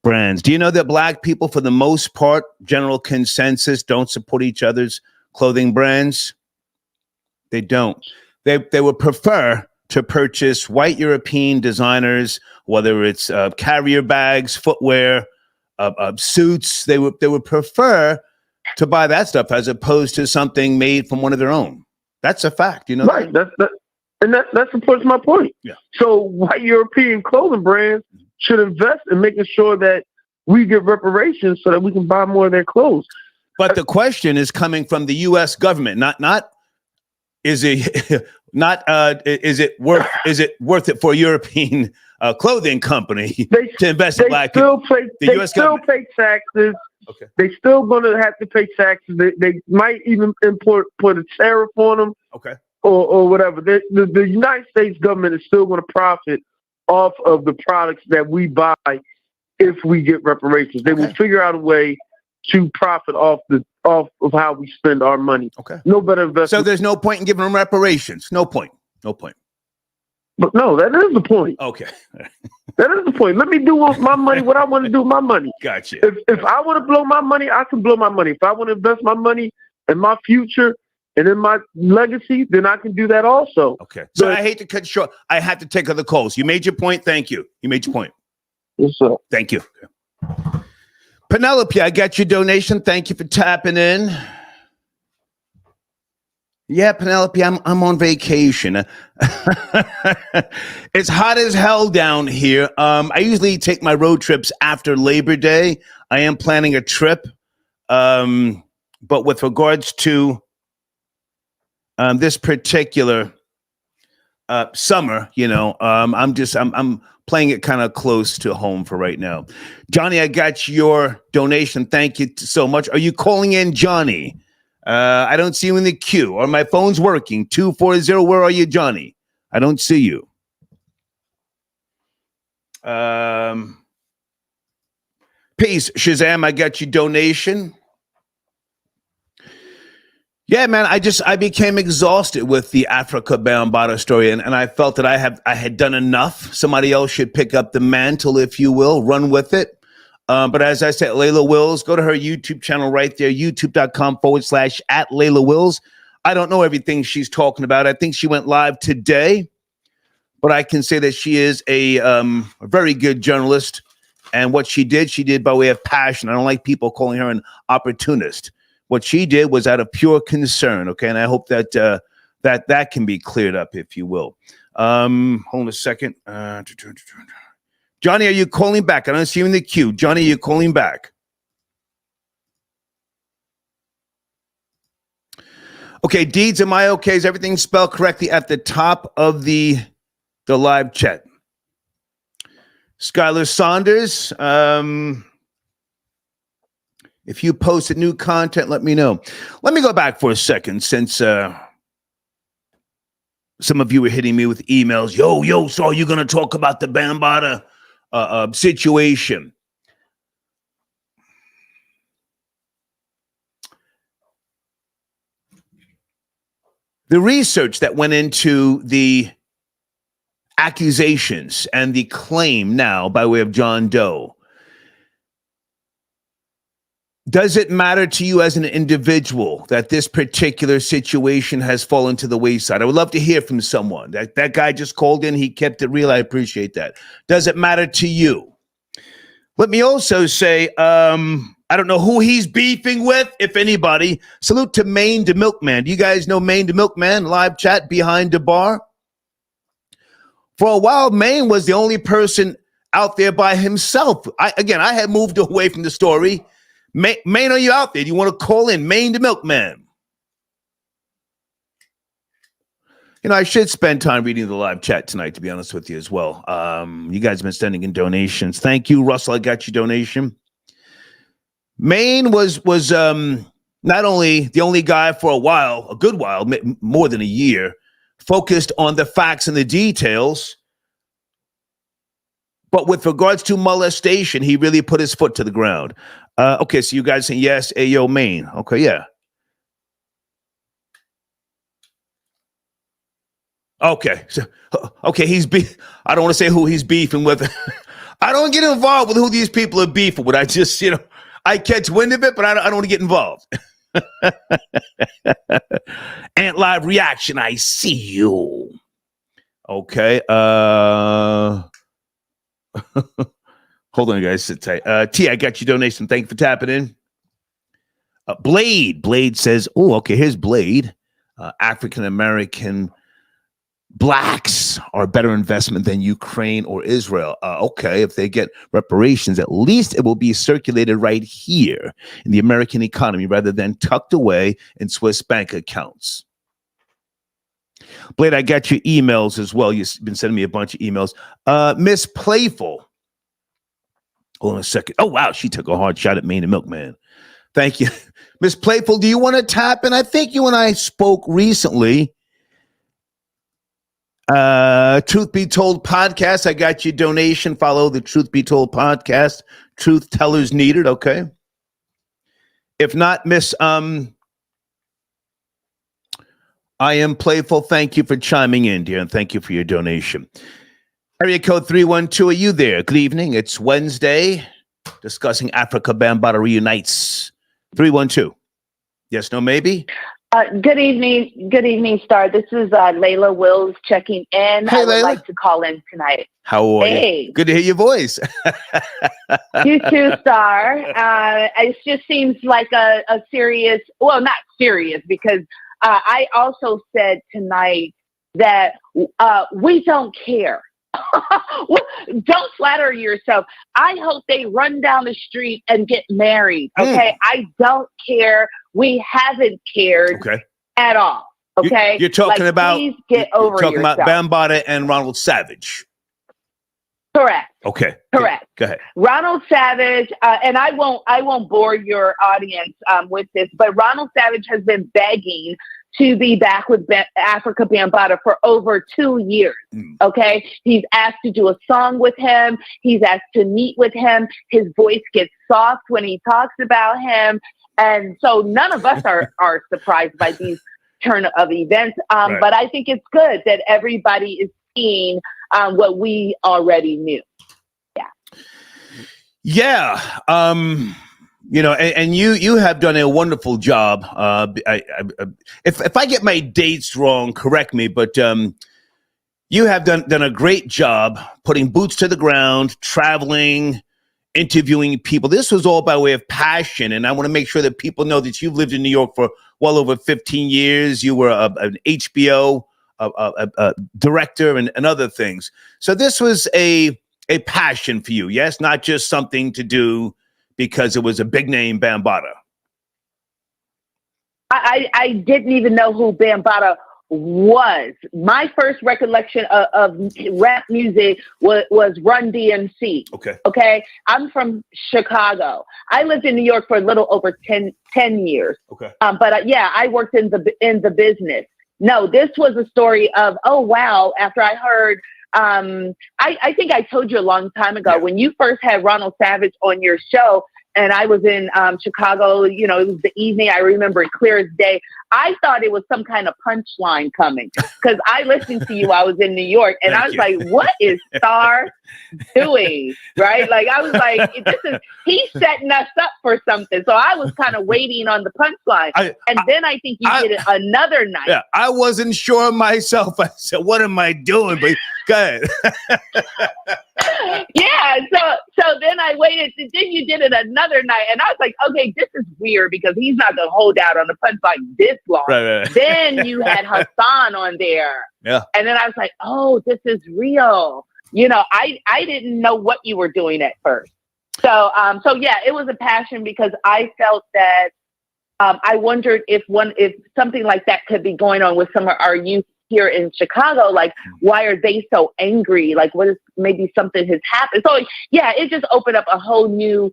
brands. Do you know that black people, for the most part, general consensus, don't support each other's clothing brands? They don't. They would prefer to purchase white European designers, whether it's carrier bags, footwear, suits. They would prefer to buy that stuff as opposed to something made from one of their own. That's a fact, Right. That supports my point. Yeah. So white European clothing brands should invest in making sure that we get reparations so that we can buy more of their clothes. But the question is coming from the U.S. government, not is it not? Is it worth it for a European clothing company to invest in black people? They still pay taxes. Okay. They still going to have to pay taxes. They might even put a tariff on them. Okay. Or whatever. The United States government is still going to profit off of the products that we buy if we get reparations. They will figure out a way to profit off of how we spend our money. Okay. No better investment. So there's no point in giving them reparations. No point. But no, that is the point. Okay. That is the point. Let me do with my money what I want to do with my money. Gotcha. If I want to blow my money, I can blow my money. If I want to invest my money in my future and in my legacy, then I can do that also. Okay. So I hate to cut short. I have to take other calls. You made your point. Thank you. You made your point. Yes, sir. Thank you. Penelope, I got your donation. Thank you for tapping in. Yeah, Penelope, I'm on vacation. It's hot as hell down here. I usually take my road trips after Labor Day. I am planning a trip. But with regards to this particular summer, I'm playing it kind of close to home for right now. Johnny, I got your donation. Thank you so much. Are you calling in, Johnny? I don't see you in the queue. Or my phone's working. 240. Where are you, Johnny? I don't see you. Peace, Shazam. I got your donation. Yeah, man, I became exhausted with the Afrika Bambaataa story, and I felt that I had done enough. Somebody else should pick up the mantle, if you will, run with it. But as I said, Leila Wills, go to her YouTube channel right there, youtube.com/@Leila Wills. I don't know everything she's talking about. I think she went live today, but I can say that she is a very good journalist. And what she did by way of passion. I don't like people calling her an opportunist. What she did was out of pure concern, okay? And I hope that that can be cleared up, if you will. Hold on a second. Johnny, are you calling back? I don't see you in the queue. Johnny, are you calling back? Okay, Deeds, am I okay? Is everything spelled correctly at the top of the live chat? Skylar Saunders, if you posted new content, let me know. Let me go back for a second since some of you were hitting me with emails. Yo, so are you going to talk about the Bambata situation? The research that went into the accusations and the claim now by way of John Doe, does it matter to you as an individual that this particular situation has fallen to the wayside? I would love to hear from someone. That guy just called in. He kept it real. I appreciate that. Does it matter to you? Let me also say, I don't know who he's beefing with, if anybody. Salute to Maine the Milkman. Do you guys know Maine the Milkman? Live chat behind the bar. For a while, Maine was the only person out there by himself. I had moved away from the story. Maine, are you out there? Do you want to call in? Maine the Milkman. I should spend time reading the live chat tonight, to be honest with you as well. You guys have been sending in donations. Thank you, Russell. I got your donation. Maine was not only the only guy for a while, a good while, more than a year, focused on the facts and the details. But with regards to molestation, he really put his foot to the ground. Okay, so you guys saying yes, Ayo Maine. Okay, yeah. Okay, so okay, I don't want to say who he's beefing with. I don't get involved with who these people are beefing with. I just, I catch wind of it, but I don't want to get involved. Ant Live reaction, I see you. Okay. Hold on, guys. Sit tight. T, I got your donation. Thank you for tapping in. Blade says, oh, okay, here's Blade. African-American blacks are a better investment than Ukraine or Israel. Okay, if they get reparations, at least it will be circulated right here in the American economy rather than tucked away in Swiss bank accounts. Blade, I got your emails as well. You've been sending me a bunch of emails. Miss Playful. Hold on a second. Oh, wow. She took a hard shot at me and the milkman. Thank you. Miss Playful, do you want to tap in? I think you and I spoke recently. Truth Be Told podcast. I got your donation. Follow the Truth Be Told podcast. Truth Tellers Needed. Okay. If not, Miss, I Am Playful. Thank you for chiming in, dear, and thank you for your donation. Area code 312. Are you there? Good evening. It's Wednesday. Discussing Afrika Bambaataa Reunites. 312. Yes, no, maybe? Good evening. Good evening, Star. This is Leila Wills checking in. Hey, I would Leila. like to call in tonight. How are Hey. you? Good to hear your voice. You too, Star. It just seems like a serious, well, not serious, because I also said tonight that we don't care. Don't flatter yourself. I hope they run down the street and get married. Okay. I don't care. We haven't cared at all. Okay. You're talking about, please get over talking yourself. about Bambata and Ronald Savage. Correct. Okay. Correct. Go ahead. Ronald Savage, and I won't bore your audience with this, but Ronald Savage has been begging to be back with Afrika Bambaataa for over 2 years. Okay. He's asked to do a song with him. He's asked to meet with him. His voice gets soft when he talks about him. And so none of us are surprised by these turn of events. Right. But I think it's good that everybody is seeing what we already knew. Yeah. You know, and you have done a wonderful job. If I get my dates wrong, correct me, but you have done a great job putting boots to the ground, traveling, interviewing people. This was all by way of passion, and I want to make sure that people know that you've lived in New York for well over 15 years. You were an HBO director and other things. So this was a passion for you, yes? Not just something to do because it was a big name, Bambata. I didn't even know who Bambata was. My first recollection of rap music was Run DMC. Okay. I'm from Chicago. I lived in New York for a little over 10 years. Okay. But I worked in the business. No, this was a story of, oh, wow. After I heard, I think I told you a long time ago, when you first had Ronald Savage on your show, and I was in Chicago, you know, it was the evening. I remember it clear as day. I thought it was some kind of punchline coming because I listened to you. I was in New York, and I was like, what is Star doing? Right? Like, I was like, he's setting us up for something. So I was kind of waiting on the punchline. Then I think you did it another night. Yeah, I wasn't sure myself. I said, what am I doing? But go ahead. Yeah, so then I waited. Then you did it another night, and I was like, okay, this is weird because he's not gonna hold out on the punch like this long. Right. Then you had Hassan on there, and then I was like, oh, this is real. You know, I didn't know what you were doing at first. So yeah, it was a passion because I felt that I wondered if something like that could be going on with some of our youth here in Chicago. Like, why are they so angry? Like, what is maybe something has happened? So yeah, it just opened up a whole new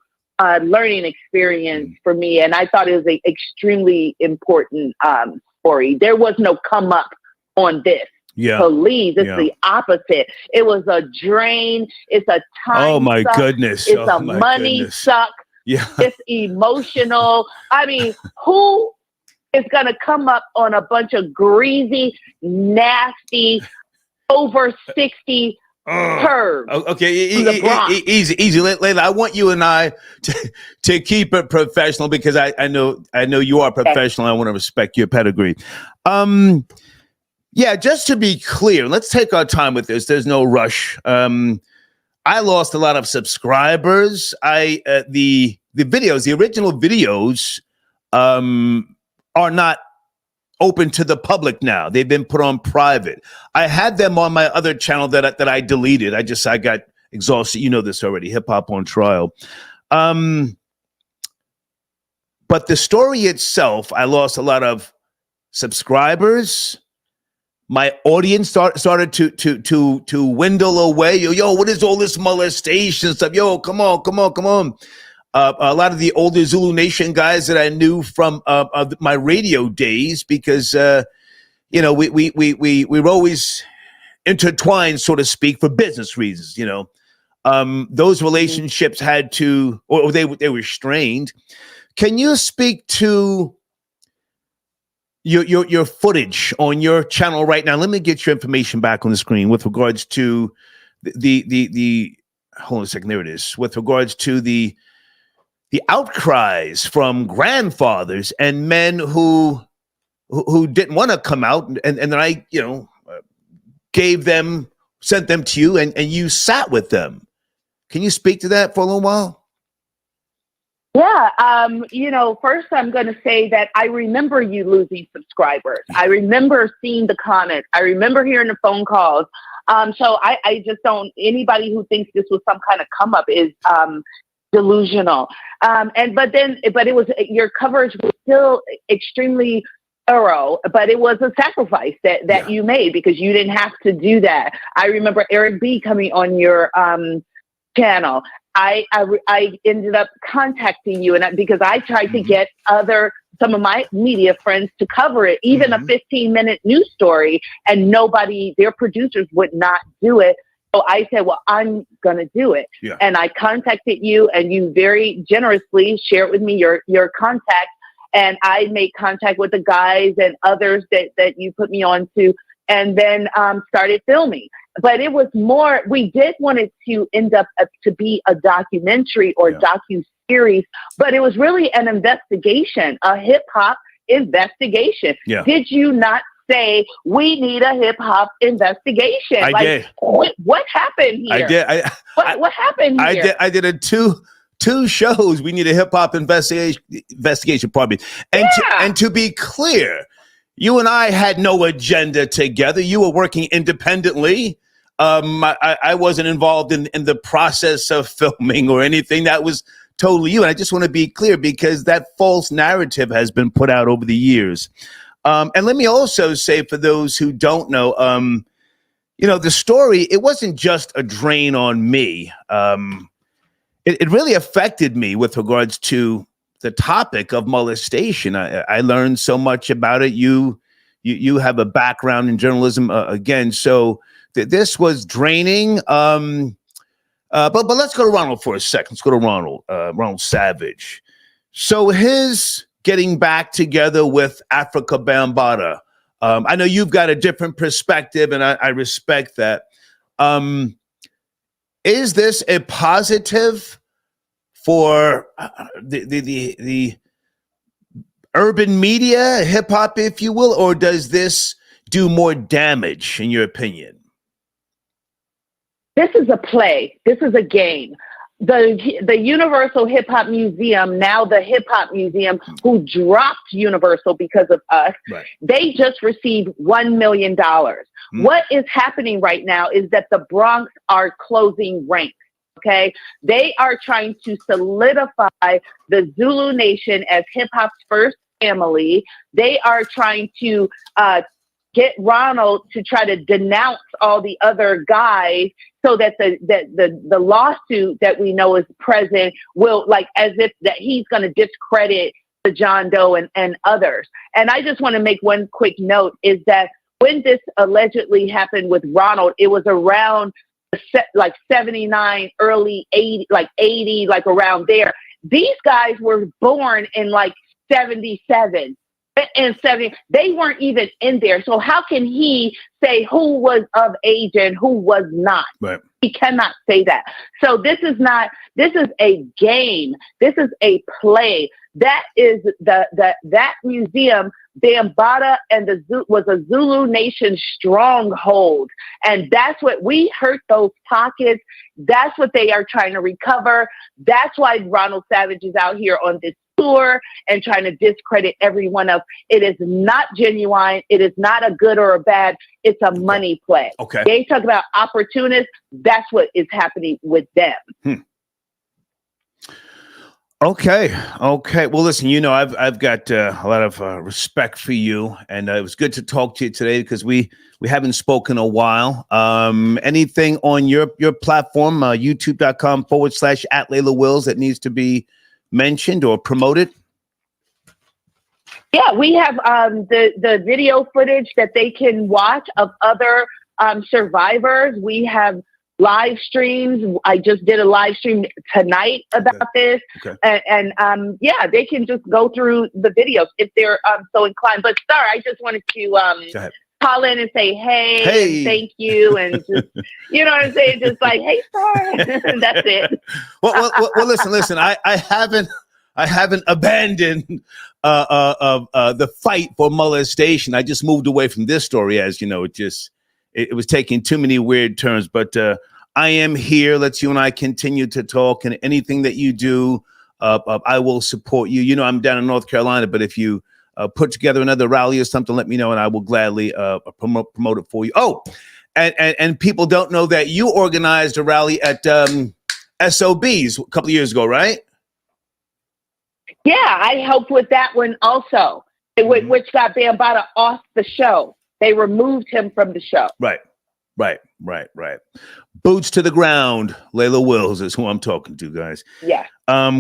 learning experience for me. And I thought it was an extremely important story. There was no come up on this. Please, it's the opposite. It was a drain. It's a time suck. Goodness. It's a money suck. Yeah. It's emotional. I mean, who is going to come up on a bunch of greasy, nasty, over 60 pervs? Okay, easy. Leila, I want you and I to keep it professional because I know you are professional. I want to respect your pedigree. Yeah, just to be clear, let's take our time with this. There's no rush. I lost a lot of subscribers. The original videos, are not open to the public now. They've been put on private. I had them on my other channel that I deleted. I got exhausted. You know this already. Hip Hop on Trial. But the story itself, I lost a lot of subscribers, my audience started to dwindle away. Yo, what is all this molestation stuff? Yo, come on. A lot of the older Zulu Nation guys that I knew from my radio days, because we were always intertwined, so to speak, for business reasons. Those relationships had to, or they were strained. Can you speak to your footage on your channel right now? Let me get your information back on the screen with regards to the hold on a second. There it is. With regards to the outcries from grandfathers and men who didn't want to come out, and then I sent them to you, and you sat with them. Can you speak to that for a little while? Yeah. First I'm going to say that I remember you losing subscribers. I remember seeing the comments. I remember hearing the phone calls. So I just don't, anybody who thinks this was some kind of come up is delusional. But it was, your coverage was still extremely thorough, but it was a sacrifice that you made, because you didn't have to do that. I remember Eric B coming on your channel. I ended up contacting you, and because I tried to get some of my media friends to cover it, even a 15-minute news story, and their producers would not do it. So I said, well, I'm going to do it. Yeah. And I contacted you, and you very generously shared with me your contact. And I made contact with the guys and others that you put me on to, and then started filming. But it was more, we did want it to end up to be a documentary or docu-series, but it was really an investigation, a hip-hop investigation. Yeah. Did you not say, we need a hip-hop investigation? I did. What happened here? I did. What happened here? I did a two shows. We need a hip-hop investigation, pardon me. And to be clear, you and I had no agenda together. You were working independently. I wasn't involved in the process of filming or anything. That was totally you. And I just want to be clear, because that false narrative has been put out over the years. And let me also say, for those who don't know, the story, it wasn't just a drain on me. It really affected me with regards to the topic of molestation. I learned so much about it. You have a background in journalism again, so this was draining. But let's go to Ronald for a second. Let's go to Ronald Savage. So his getting back together with Afrika Bambaataa. I know you've got a different perspective, and I respect that. Is this a positive for the urban media, hip hop, if you will, or does this do more damage, in your opinion? This is a play. This is a game. The Universal Hip Hop Museum, now the Hip Hop Museum, who dropped Universal because of us, they just received $1 million. What is happening right now is that the Bronx are closing ranks. Okay, they are trying to solidify the Zulu Nation as hip hop's first family. They are trying to get Ronald to try to denounce all the other guys, so that the lawsuit that we know is present will, like, as if that he's going to discredit the John Doe and others. And I just want to make one quick note, is that when this allegedly happened with Ronald, it was around like 79, early 80, like 80, like around there. These guys were born in like 77 and 70. They weren't even in there. So how can he say who was of age and who was not? Right. He cannot say that. So this is a game. This is a play. That is that museum, Bambata, and was a Zulu Nation stronghold. And that's what we hurt, those pockets. That's what they are trying to recover. That's why Ronald Savage is out here on this tour and trying to discredit everyone else. It is not genuine. It is not a good or a bad. It's a money play. Okay. They talk about opportunists. That's what is happening with them. Okay. Well, listen, I've got a lot of respect for you, and it was good to talk to you today because we haven't spoken a while. Anything on your platform, youtube.com/@Leila Wills that needs to be mentioned or promoted? Yeah, we have the video footage that they can watch of other survivors. We have live streams. I just did a live stream tonight about this. Okay. And they can just go through the videos if they're so inclined. But Star, I just wanted to call in and say, hey, and thank you. And just, you know what I'm saying? Just like, hey, Star. That's it. Well, listen, I haven't abandoned the fight for molestation. I just moved away from this story, as you know. It was taking too many weird turns, but I am here. Let's you and I continue to talk, and anything that you do, I will support you. You know, I'm down in North Carolina, but if you put together another rally or something, let me know, and I will gladly promote it for you. Oh, and people don't know that you organized a rally at SOBs a couple of years ago, right? Yeah, I helped with that one also, which got Bambata off the show. They removed him from the show. Right. Boots to the ground. Leila Wills is who I'm talking to, guys. Yeah.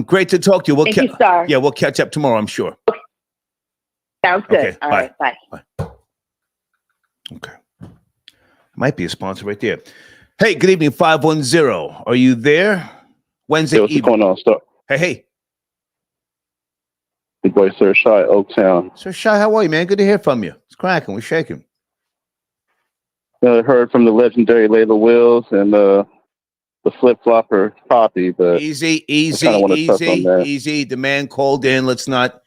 Great to talk to you. Thank you, Star. Yeah, we'll catch up tomorrow, I'm sure. Okay. Sounds good. Okay, All right, bye. Okay. Might be a sponsor right there. Hey, good evening, 510. Are you there? Wednesday what's evening. going on, Star? Hey. Big boy, Sir Shy, Oaktown. Sir Shy, how are you, man? Good to hear from you. It's cracking. We're shaking. Heard from the legendary Leila Wills and the flip-flopper Poppy, but easy. The man called in. Let's not,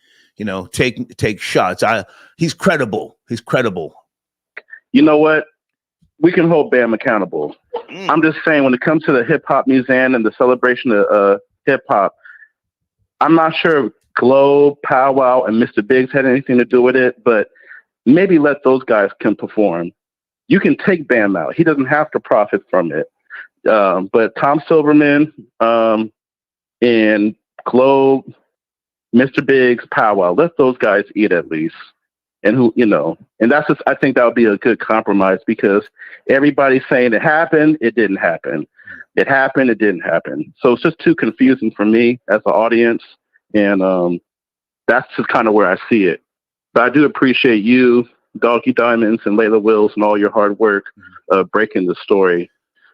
take shots. He's credible. You know what? We can hold Bam accountable. I'm just saying, when it comes to the Hip Hop Museum and the celebration of hip hop, I'm not sure Globe, Powwow, and Mr. Biggs had anything to do with it, but maybe let those guys can perform. You can take Bam out. He doesn't have to profit from it. But Tom Silverman and Globe, Mr. Biggs, Powwow, let those guys eat at least. And and that's just, I think that would be a good compromise, because everybody's saying it happened, it didn't happen. It happened, it didn't happen. So it's just too confusing for me as an audience. And that's just kind of where I see it. But I do appreciate you, Doggy Diamonds, and Leila Wills, and all your hard work breaking the story.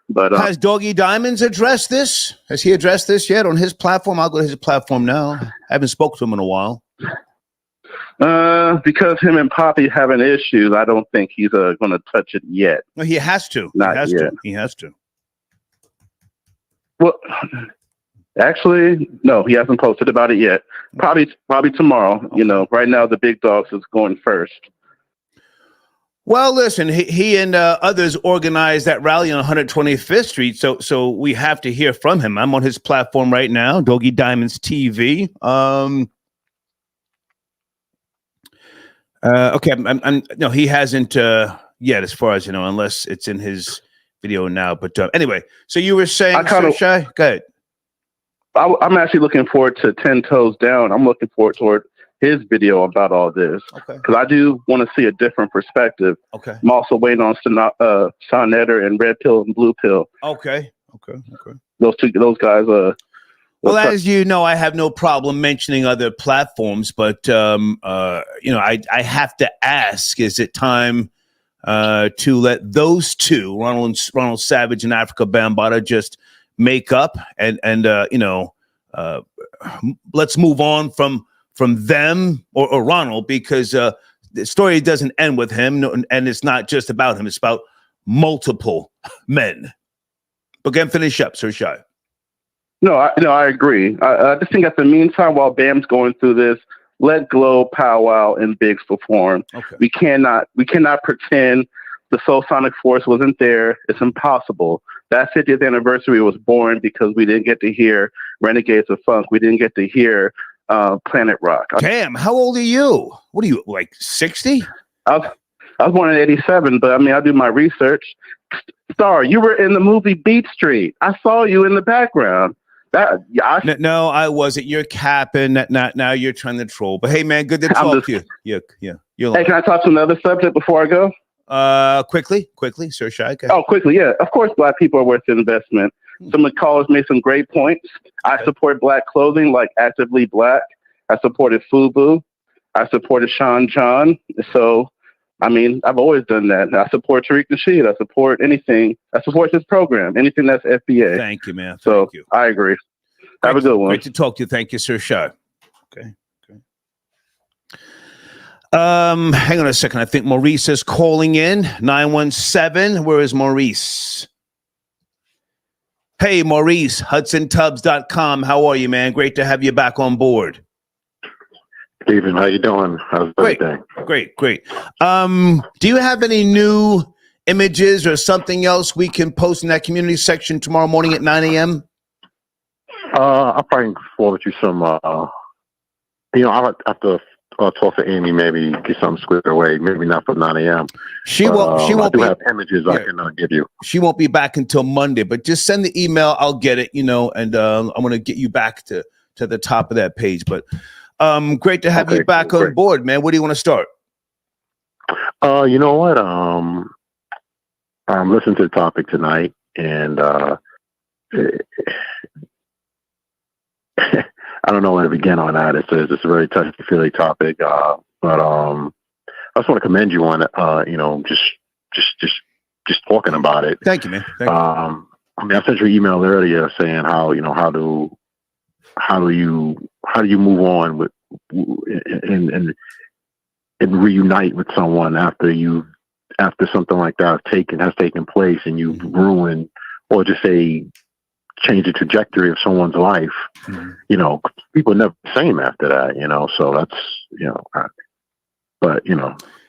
But has Doggy Diamonds addressed this? Has he addressed this yet on his platform? I'll go to his platform now. I haven't spoken to him in a while. Because him and Poppy having issues, I don't think he's going to touch it yet. No, he has to. He has to. Well, actually, no, he hasn't posted about it yet. Probably tomorrow. Right now the big dogs is going first. Well, listen, he and others organized that rally on 125th Street, so we have to hear from him. I'm on his platform right now, Doggy Diamonds TV. Okay, no, he hasn't yet, as far as unless it's in his video now. But anyway, so you were saying, Shy? Go ahead. I'm actually looking forward to 10 Toes Down. I'm looking forward toward his video about all this, because I do want to see a different perspective. Okay. I'm also waiting on Sean Eder and Red Pill and Blue Pill. Okay. Those guys. Well, as you know, I have no problem mentioning other platforms, but I have to ask: is it time to let those two, Ronald Savage and Afrika Bambaataa, just make up and let's move on from them or Ronald, because the story doesn't end with him, and it's not just about him; it's about multiple men. But again, finish up, Sir Shy. No, I agree. I just think at the meantime, while Bam's going through this, let Glow, Powwow, and Biggs perform. Okay. We cannot pretend the Soul Sonic Force wasn't there. It's impossible. That 50th anniversary was born because we didn't get to hear Renegades of Funk. We didn't get to hear Planet Rock. Damn, how old are you? What are you, like 60? I was born in 87, but I do my research. Star, you were in the movie Beat Street. I saw you in the background. No, I wasn't. You're capping. Now you're trying to troll. But hey, man, good to talk to you. Yeah. Hey, can I talk to another subject before I go? Quickly, Sir Shai. Oh, quickly, yeah. Of course, Black people are worth the investment. Some of the callers made some great points. I support Black clothing, like Actively Black. I supported FUBU. I supported Sean John. So, I mean, I've always done that. I support Tariq Nasheed. I support anything. I support this program. Anything that's FBA. Thank you, man. Thank you. I agree. Have a good one. Great to talk to you. Thank you, Sir Shai. Okay. Hang on a second. I think Maurice is calling in. 917. Where is Maurice? Hey, Maurice, HudsonTubs.com. How are you, man? Great to have you back on board. Stephen, how you doing? How's everything? Great. Do you have any new images or something else we can post in that community section tomorrow morning at 9 a.m.? I'll probably forward you some, I'll have to talk to Amy, maybe get something squared away. Maybe not for 9 a.m. She won't have images I can give you. She won't be back until Monday, but just send the email. I'll get it, and I'm going to get you back to the top of that page. But great to have you back on board, man. Where do you want to start? You know what? I'm listening to the topic tonight, and I don't know where to begin on that. It's a very touchy-feely topic, but I just want to commend you on it. Just talking about it. Thank you, man. Thank you. I mean, I sent you an email earlier saying how do you move on with and reunite with someone after something like that has taken place and you've ruined, or just say change the trajectory of someone's life. People are never the same after that, so that's, but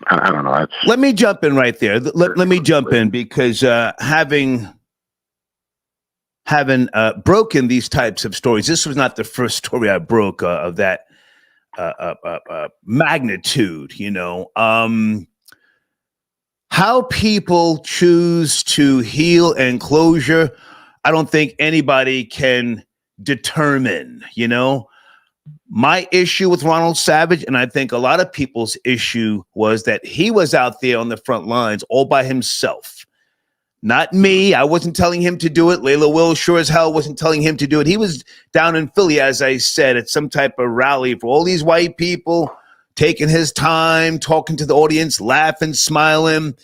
I don't know. Let me jump in right there. Let me jump in because having broken these types of stories, this was not the first story I broke of that magnitude, how people choose to heal and closure, I don't think anybody can determine, My issue with Ronald Savage, and I think a lot of people's issue, was that he was out there on the front lines all by himself. Not me. I wasn't telling him to do it. Leila Wills sure as hell wasn't telling him to do it. He was down in Philly, as I said, at some type of rally for all these white people, taking his time, talking to the audience, laughing, smiling.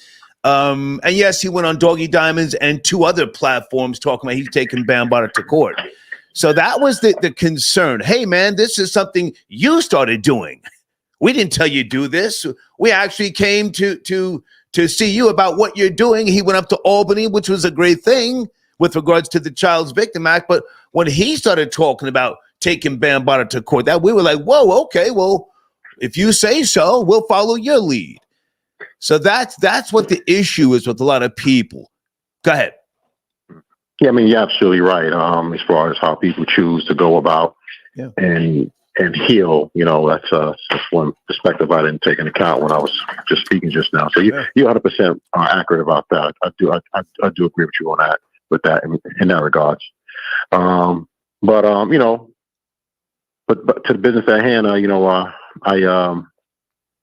And yes, he went on Doggy Diamonds and 2 other platforms talking about he's taking Bambata to court. So that was the concern. Hey, man, this is something you started doing. We didn't tell you to do this. We actually came to see you about what you're doing. He went up to Albany, which was a great thing with regards to the Child's Victim Act. But when he started talking about taking Bambata to court, that we were like, whoa, okay, well, if you say so, we'll follow your lead. So that's what the issue is with a lot of people. Go ahead. Yeah, I mean, you're absolutely right. As far as how people choose to go about and heal, that's one perspective I didn't take into account when I was just speaking just now. So you're 100% accurate about that. I do agree with you on that, in that regards. But to the business at hand, I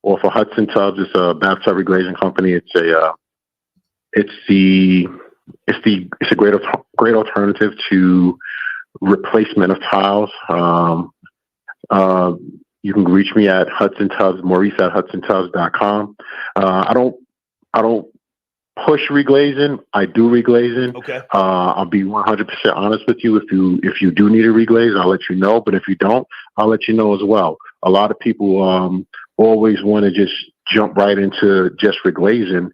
offer Hudson Tubs. It's a bathtub reglazing company. It's a great alternative to replacement of tiles. You can reach me at Hudson Tubs, Maurice at HudsonTubs.com. I don't push reglazing. I do reglazing. Okay. I'll be 100% honest with you. If you do need a reglaze, I'll let you know. But if you don't, I'll let you know as well. A lot of people always want to just jump right into just reglazing.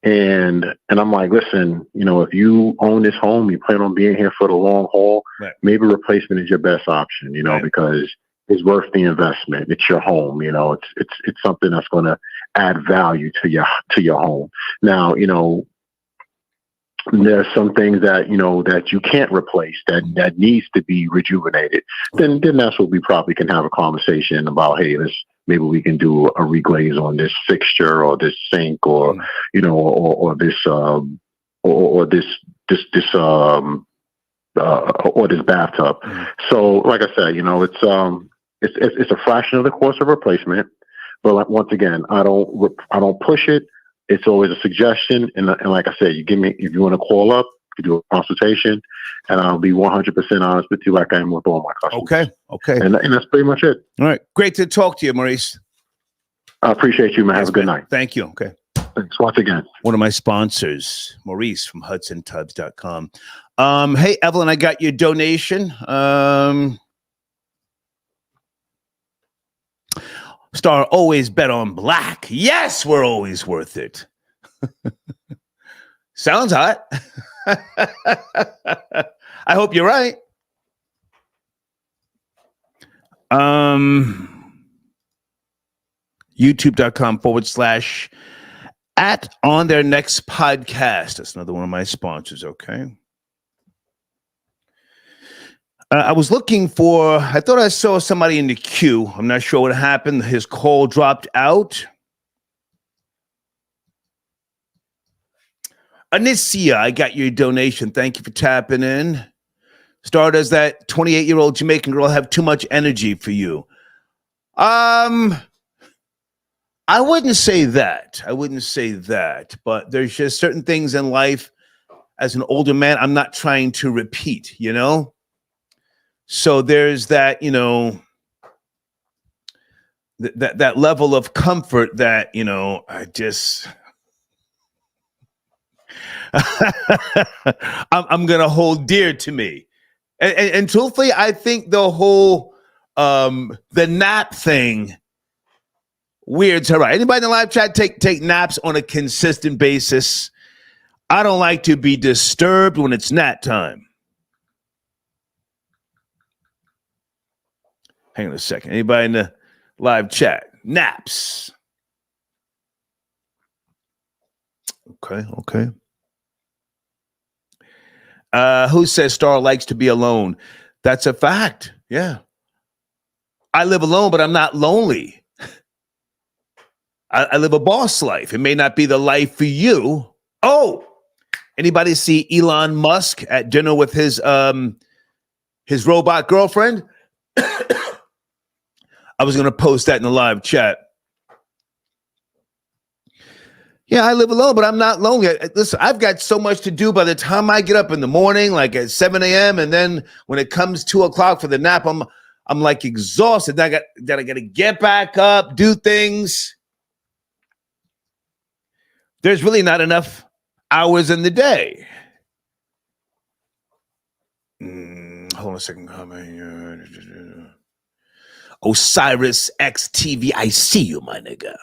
And I'm like, listen, if you own this home, you plan on being here for the long haul, right, maybe replacement is your best option, right, because it's worth the investment. It's your home, it's something that's going to add value to your home. Now, there's some things that, that you can't replace, that needs to be rejuvenated. Then that's what we probably can have a conversation about. Hey, maybe we can do a reglaze on this fixture or this sink or, or this or this bathtub. So, like I said, it's a fraction of the cost of replacement. But once again, I don't push it. It's always a suggestion, and like I said, if you want to call up, you do a consultation, and I'll be 100% honest with you, like I am with all my customers. Okay, and that's pretty much it. All right, great to talk to you, Maurice. I appreciate you, man. Have a good night. Thank you. Okay. Thanks once again. One of my sponsors, Maurice from HudsonTubs.com. Hey, Evelyn, I got your donation. Star, always bet on black. Yes, we're always worth it. Sounds hot. I hope you're right. YouTube.com/@ on their next podcast. That's another one of my sponsors. Okay. I was looking I thought I saw somebody in the queue. I'm not sure what happened. His call dropped out. Anicia, I got your donation. Thank you for tapping in. Star, does that 28-year-old Jamaican girl have too much energy for you? I wouldn't say that. But there's just certain things in life as an older man I'm not trying to repeat, So there's that, that level of comfort that, I just I'm gonna hold dear to me. And truthfully, I think the whole the nap thing weirds her out. Anybody in the live chat take naps on a consistent basis? I don't like to be disturbed when it's nap time. Hang on a second. Anybody in the live chat? Naps. Okay. Who says Star likes to be alone? That's a fact. Yeah. I live alone, but I'm not lonely. I live a boss life. It may not be the life for you. Oh, anybody see Elon Musk at dinner with his robot girlfriend? I was going to post that in the live chat. Yeah, I live alone, but I'm not lonely. Listen, I've got so much to do by the time I get up in the morning, like at 7 a.m. And then when it comes 2 o'clock for the nap, I'm like exhausted. I got to get back up, do things. There's really not enough hours in the day. Hold on a second. Osiris XTV, I see you, my nigga.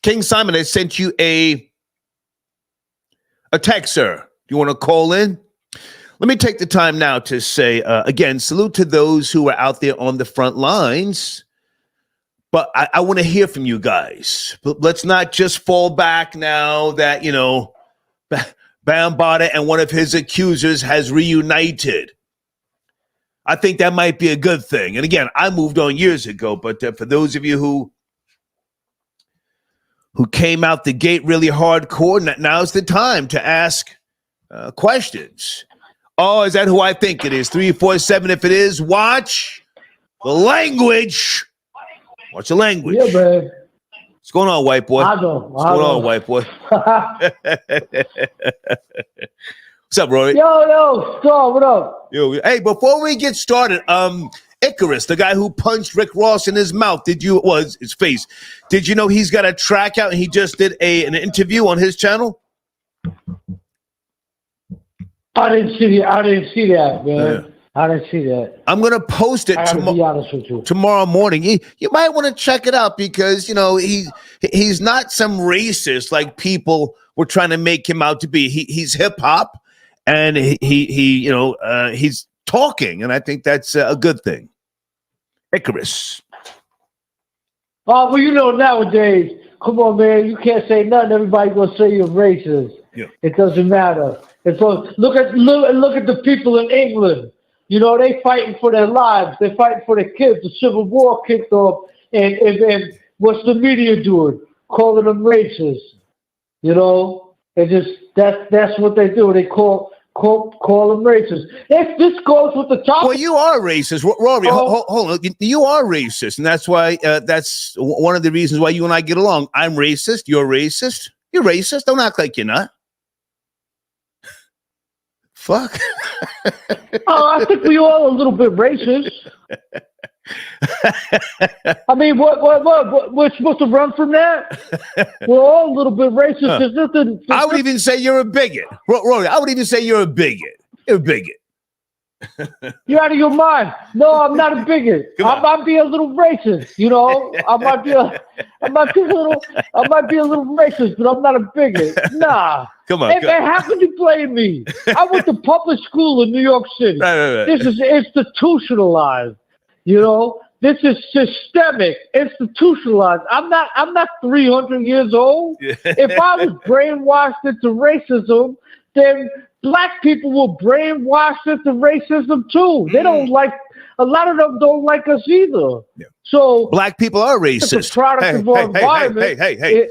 King Simon, I sent you a text, sir. Do you want to call in? Let me take the time now to say, again, salute to those who are out there on the front lines. But I want to hear from you guys. But let's not just fall back now that, Bambata and one of his accusers has reunited. I think that might be a good thing. And again, I moved on years ago, but for those of you who came out the gate really hardcore, now's the time to ask questions. Oh, is that who I think it is? 347. If it is, watch the language. Watch the language. Yeah, man. What's going on, white boy? What's going on, white boy? What's up, Rory? Yo, Star, what up? Yo, hey, before we get started, Icarus, the guy who punched Rick Ross in his mouth, his face. Did you know he's got a track out and he just did an interview on his channel? I didn't see that, man. Yeah. I didn't see that. I'm gonna post it tomorrow morning. You might want to check it out because he's not some racist like people were trying to make him out to be. He's hip hop and he's talking, and I think that's a good thing. Icarus. Oh, well, nowadays, come on, man, you can't say nothing. Everybody gonna say you're racist. Yeah. It doesn't matter. It's look at the people in England. They fighting for their lives. They're fighting for their kids. The Civil War kicked off, and what's the media doing? Calling them racist. It just that's what they do. They call them racist. If this goes with the topic, well, you are racist, Rory. Hold on, you are racist, and that's why that's one of the reasons why you and I get along. I'm racist. You're racist. You're racist. Don't act like you're not. Fuck. I think we all a little bit racist. I mean, what? We're supposed to run from that? We're all a little bit racist. There's nothing. I would even say you're a bigot, Rory. I would even say you're a bigot. You're a bigot. You're out of your mind. No, I'm not a bigot. I might be a little racist. You know, I might be a little racist, but I'm not a bigot. Nah. Come on. Hey, man, how can you blame me? I went to public school in New York City. Right. This is institutionalized. You know, this is systemic, institutionalized. I'm not 300 years old. If I was brainwashed into racism, then black people were brainwashed into racism too. They don't like, a lot of them don't like us either. Yeah. So black people are racist. It's a product of our environment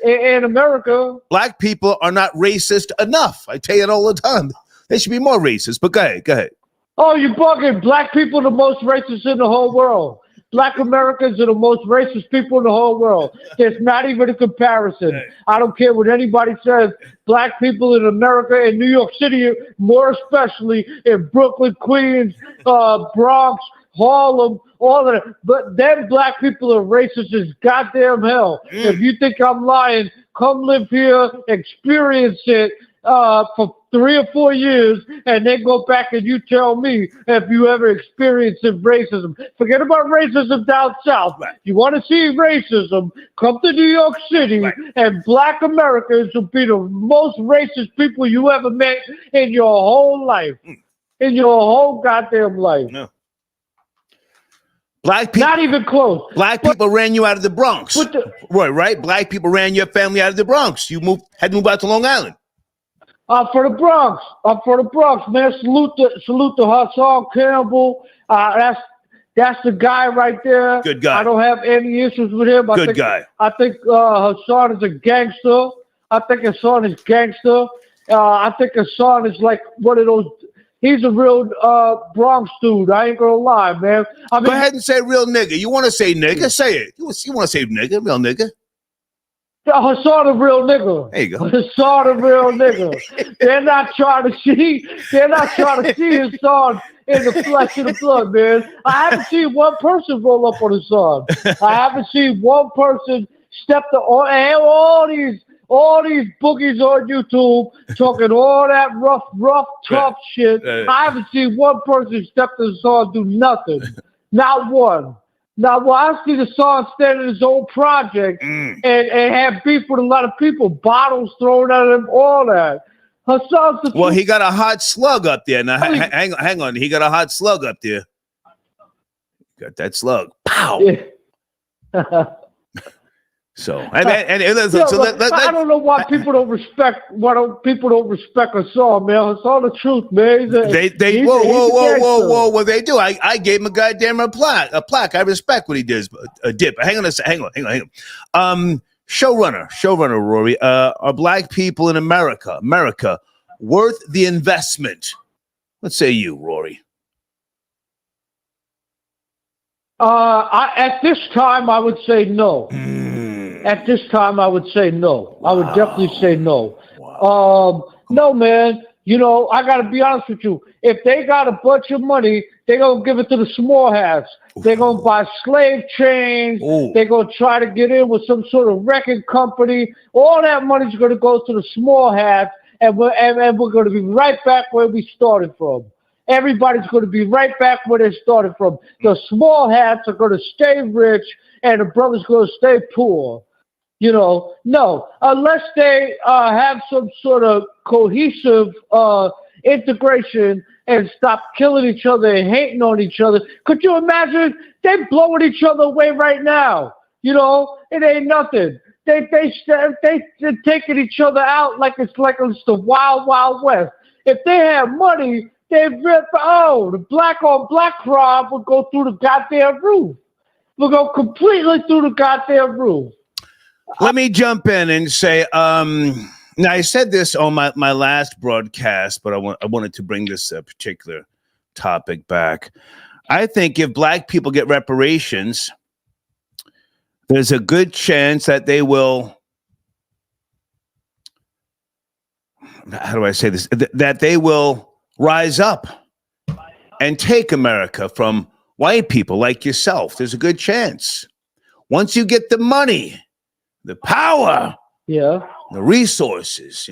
in America. Black people are not racist enough. I tell you it all the time. They should be more racist. But go ahead. Oh, you're bugging. Black people are the most racist in the whole world. Black Americans are the most racist people in the whole world. There's not even a comparison. I don't care what anybody says. Black people in America, in New York City, more especially in Brooklyn, Queens, Bronx, Harlem, all of that. But then black people are racist as goddamn hell. If you think I'm lying, come live here, experience it for 3 or 4 years, and then go back and you tell me if you ever experienced racism. Forget about racism down south. Right. You want to see racism, come to New York City, and black Americans will be the most racist people you ever met in your whole life. In your whole goddamn life. No. Black people, not even close. Black people ran you out of the Bronx. Right? Black people ran your family out of the Bronx. You had to move out to Long Island. For the Bronx. For the Bronx, man. Salute to Hassan Campbell. That's the guy right there. Good guy. I don't have any issues with him. Good guy. I think Hassan is a gangster. I think Hassan is like one of those. He's a real Bronx dude. I ain't gonna lie, man. I mean, go ahead and say real nigga. You want to say nigga? Say it. You want to say nigga? Real nigga? Hassan a real nigga. There you go. Hassan a real nigga. They're not trying to see Hassan in the flesh and the blood, man. I haven't seen one person roll up on Hassan. I haven't seen one person step all these boogies on YouTube talking all that rough, tough shit. I haven't seen one person step to Hassan do nothing. Not one. Now, I see the song stand in his own project and have beef with a lot of people, bottles thrown at him, all that. Well, he got a hot slug up there. Now, hang on. He got a hot slug up there. Got that slug. Pow. Yeah. So, I don't know why people don't respect. Hassan, man. Hassan the truth, man. Whoa. Well, they do. I gave him a goddamn plaque. I respect what he does. A dip. Hang on. Showrunner, Rory. Are black people in America worth the investment? What say you, Rory? At this time, I would say no. At this time, I would say no. I would definitely say no. Wow. No, man. You know, I got to be honest with you. If they got a bunch of money, they're going to give it to the small hats. They're going to buy slave chains. They're going to try to get in with some sort of record company. All that money's going to go to the small hats, and we're going to be right back where we started from. Everybody's going to be right back where they started from. The small hats are going to stay rich, and the brothers going to stay poor. You know, no, unless they have some sort of cohesive integration and stop killing each other and hating on each other. Could you imagine? They're blowing each other away right now. You know, it ain't nothing. They're taking each other out like it's the wild, wild west. If they have money, the black on black crime would go through the goddamn roof. We'll go completely through the goddamn roof. Let me jump in and say, Now, I said this on my last broadcast, but I wanted to bring this particular topic back. I think if black people get reparations, there's a good chance that they will, how do I say this? That they will rise up and take America from white people like yourself. There's a good chance. Once you get the money, the power, the resources,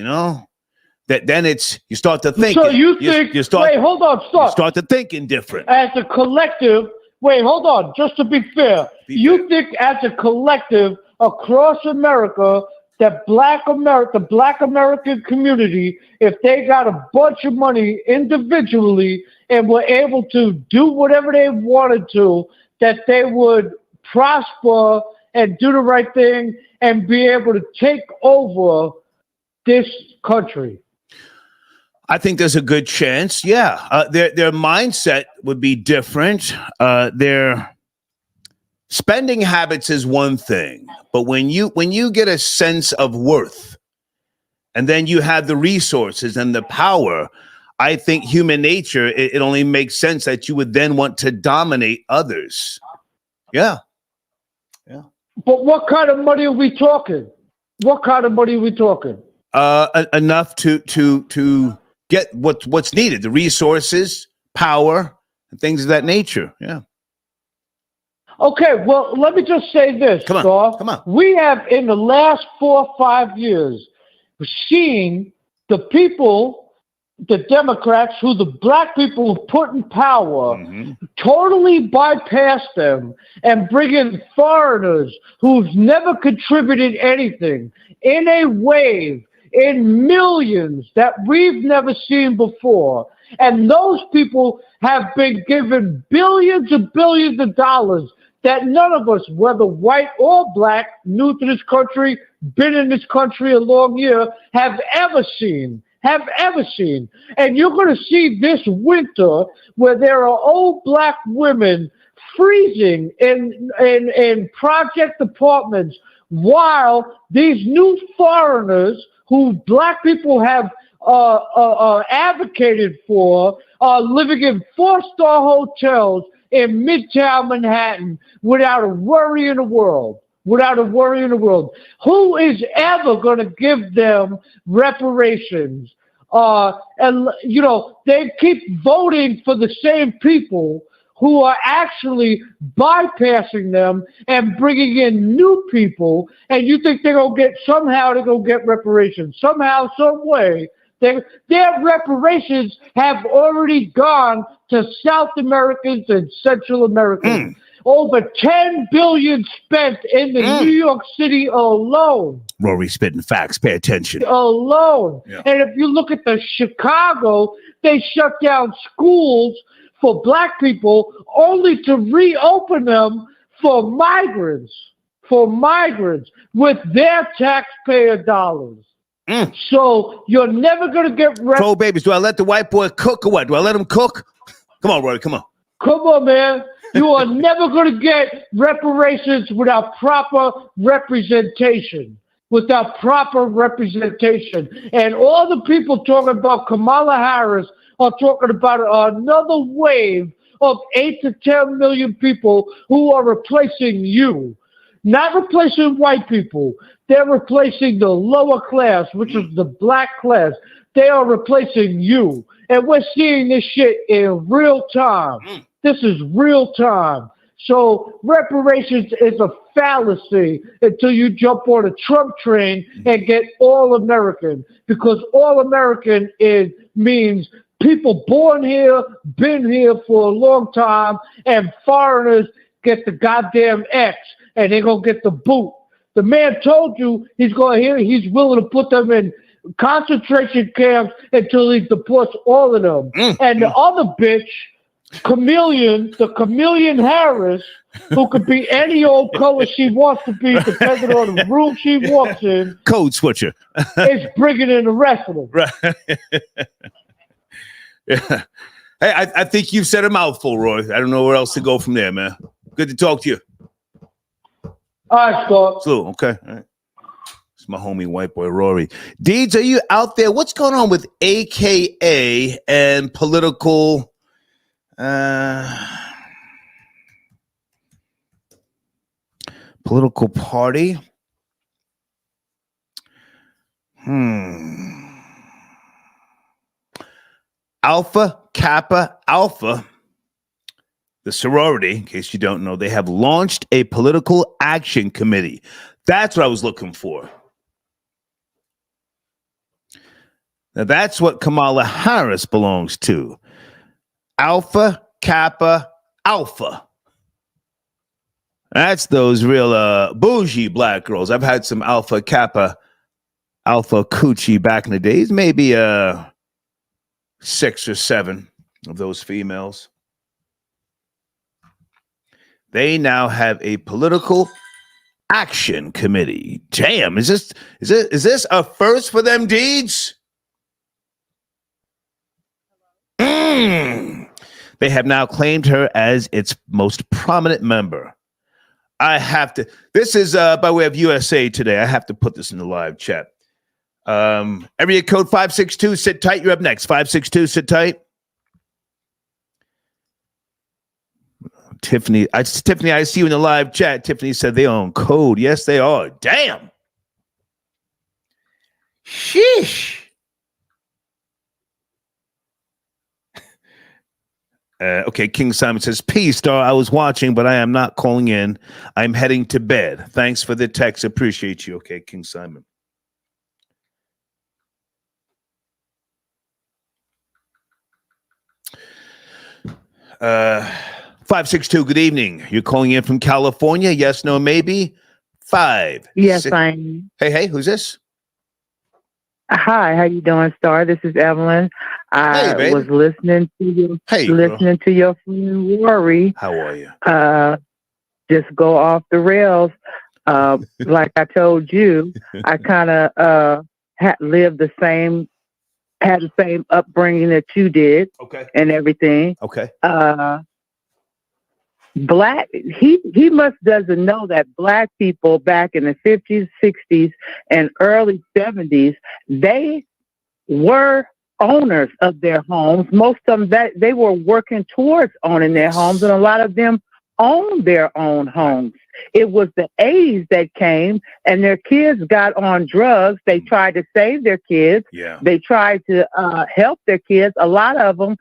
that then you start to think. So you think, wait, hold on, stop. You start to thinking different. As a collective, wait, hold on, just to be fair. You think as a collective across America, that the Black American community, if they got a bunch of money individually and were able to do whatever they wanted to, that they would prosper and do the right thing and be able to take over this country? I think there's a good chance. Yeah. Their mindset would be different. Their spending habits is one thing, but when you get a sense of worth and then you have the resources and the power, I think human nature, it only makes sense that you would then want to dominate others. Yeah. Yeah. But what kind of money are we talking? What kind of money are we talking? Enough to get what's needed, the resources, power, and things of that nature. Yeah. Okay, well, let me just say this, Come on. We have, in the last 4 or 5 years, seen the people, the Democrats, who the black people put in power, totally bypass them and bring in foreigners who've never contributed anything in a wave, in millions that we've never seen before. And those people have been given billions and billions of dollars that none of us, whether white or black, new to this country, been in this country a long year, have ever seen. And you're going to see this winter where there are old black women freezing in project apartments while these new foreigners who black people have advocated for are living in 4-star hotels in Midtown Manhattan without a worry in the world. Who is ever going to give them reparations? And they keep voting for the same people who are actually bypassing them and bringing in new people. And you think they're going to get reparations somehow, some way. Their reparations have already gone to South Americans and Central Americans. Over $10 billion spent in the New York City alone. Rory spitting facts. Pay attention. Alone. Yeah. And if you look at the Chicago, they shut down schools for black people only to reopen them for migrants with their taxpayer dollars. So you're never going to get Pro babies. Do I let the white boy cook or what? Do I let him cook? Come on, Rory. Come on, man. You are never going to get reparations without proper representation. And all the people talking about Kamala Harris are talking about another wave of 8 to 10 million people who are replacing you. Not replacing white people. They're replacing the lower class, which is the black class. They are replacing you. And we're seeing this shit in real time. This is real time. So reparations is a fallacy until you jump on a Trump train and get all American. Because all American means people born here, been here for a long time, and foreigners get the goddamn X. And they're going to get the boot. The man told you he's willing to put them in concentration camps until he deports all of them. And the other bitch, the chameleon Harris, who could be any old color she wants to be, depending on the room she walks in. Code switcher. Is bringing in the rest of them. Right. Yeah. Hey, I think you've said a mouthful, Roy. I don't know where else to go from there, man. Good to talk to you. All right, Scott. So, okay. All right. It's my homie, white boy Rory. Deeds, are you out there? What's going on with AKA and political? Political party? Alpha Kappa Alpha, the sorority, in case you don't know, they have launched a political action committee. That's what I was looking for. Now, that's what Kamala Harris belongs to. Alpha Kappa Alpha. That's those real bougie black girls. I've had some Alpha Kappa Alpha coochie back in the days, maybe 6 or 7 of those females. They now have a political action committee. Damn, is this a first for them, Deeds? They have now claimed her as its most prominent member. I have to. This is by way of USA Today. I have to put this in the live chat. Area code 562. Sit tight. You're up next. 562. Sit tight. Tiffany, I see you in the live chat. Tiffany said they own code. Yes, they are. Damn. Sheesh. Okay, King Simon says, peace, Star. I was watching, but I am not calling in. I'm heading to bed. Thanks for the text. Appreciate you. Okay, King Simon. Uh, 562, good evening. You're calling in from California? Yes, no, maybe? 5. Yes, I am. Hey, who's this? Hi, how you doing, Star? This is Evelyn. I was listening to you. Listening to your friend Rory. How are you? Just go off the rails. Like I told you, I kind of had the same upbringing that you did. Okay. And everything. Okay. Black, he doesn't know that black people back in the 50s, 60s, and early 70s, they were owners of their homes. Most of them, they were working towards owning their homes, and a lot of them owned their own homes. It was the 80s that came, and their kids got on drugs. They tried to save their kids. Yeah. They tried to help their kids. A lot of them,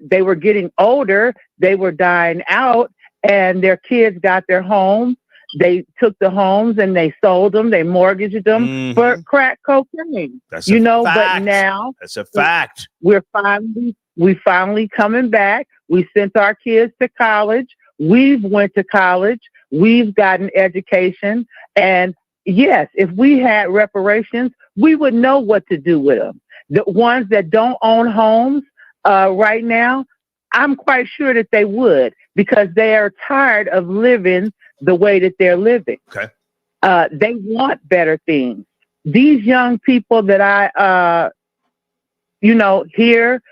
they were getting older, they were dying out, and their kids got their homes. They took the homes and they sold them, they mortgaged them for crack cocaine. That's a fact. But now that's a fact. We finally coming back. We sent our kids to college. We've went to college. We've gotten education. And yes, if we had reparations, we would know what to do with them. The ones that don't own homes, right now, I'm quite sure that they would, because they are tired of living the way that they're living. Okay. They want better things. These young people that I, hear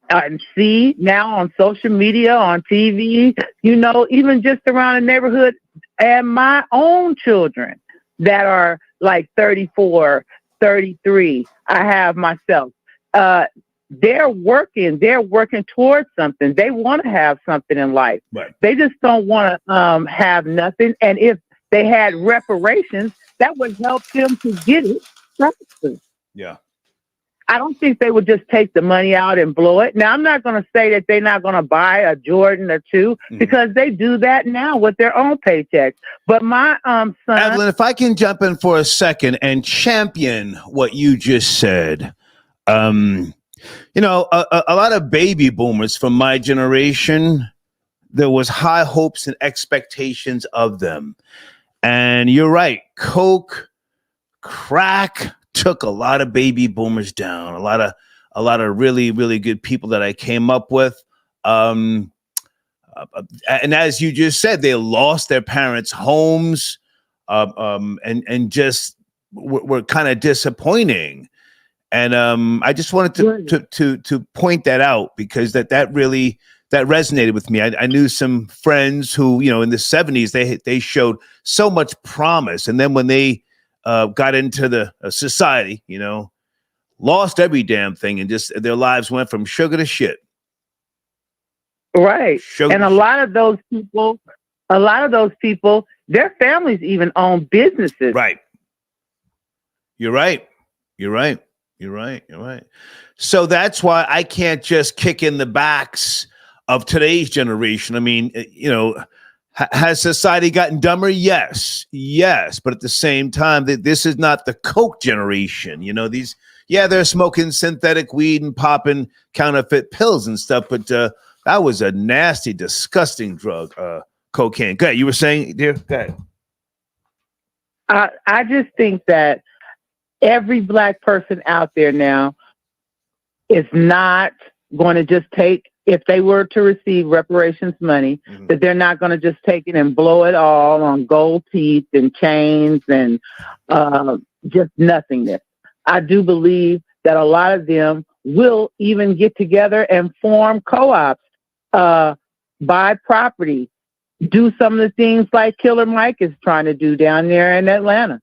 and see now on social media, on TV, even just around the neighborhood, and my own children that are like 34, 33, I have myself. They're working towards something. They want to have something in life. Right. They just don't want to have nothing. And if they had reparations, that would help them to get it. Yeah. I don't think they would just take the money out and blow it. Now, I'm not going to say that they're not going to buy a Jordan or two, because they do that now with their own paychecks. But my son... Evelyn, if I can jump in for a second and champion what you just said. A lot of baby boomers from my generation, there was high hopes and expectations of them. And you're right. Coke, crack took a lot of baby boomers down. A lot of really, really good people that I came up with. And as you just said, they lost their parents' homes, and just were kind of disappointing. And I just wanted to point that out, because that resonated with me. I knew some friends who, in the 70s, they showed so much promise, and then when they got into the society, lost every damn thing, and just their lives went from sugar to shit. Right. And a lot of those people, their families even own businesses. Right. You're right. So that's why I can't just kick in the backs of today's generation. I mean, has society gotten dumber? Yes. But at the same time, this is not the Coke generation. They're smoking synthetic weed and popping counterfeit pills and stuff, but that was a nasty, disgusting drug, cocaine. Go ahead. You were saying, dear? Go ahead. I just think that every Black person out there now is not going to just take, if they were to receive reparations money, that they're not going to just take it and blow it all on gold teeth and chains and just nothingness. I do believe that a lot of them will even get together and form co-ops, buy property, do some of the things like Killer Mike is trying to do down there in Atlanta.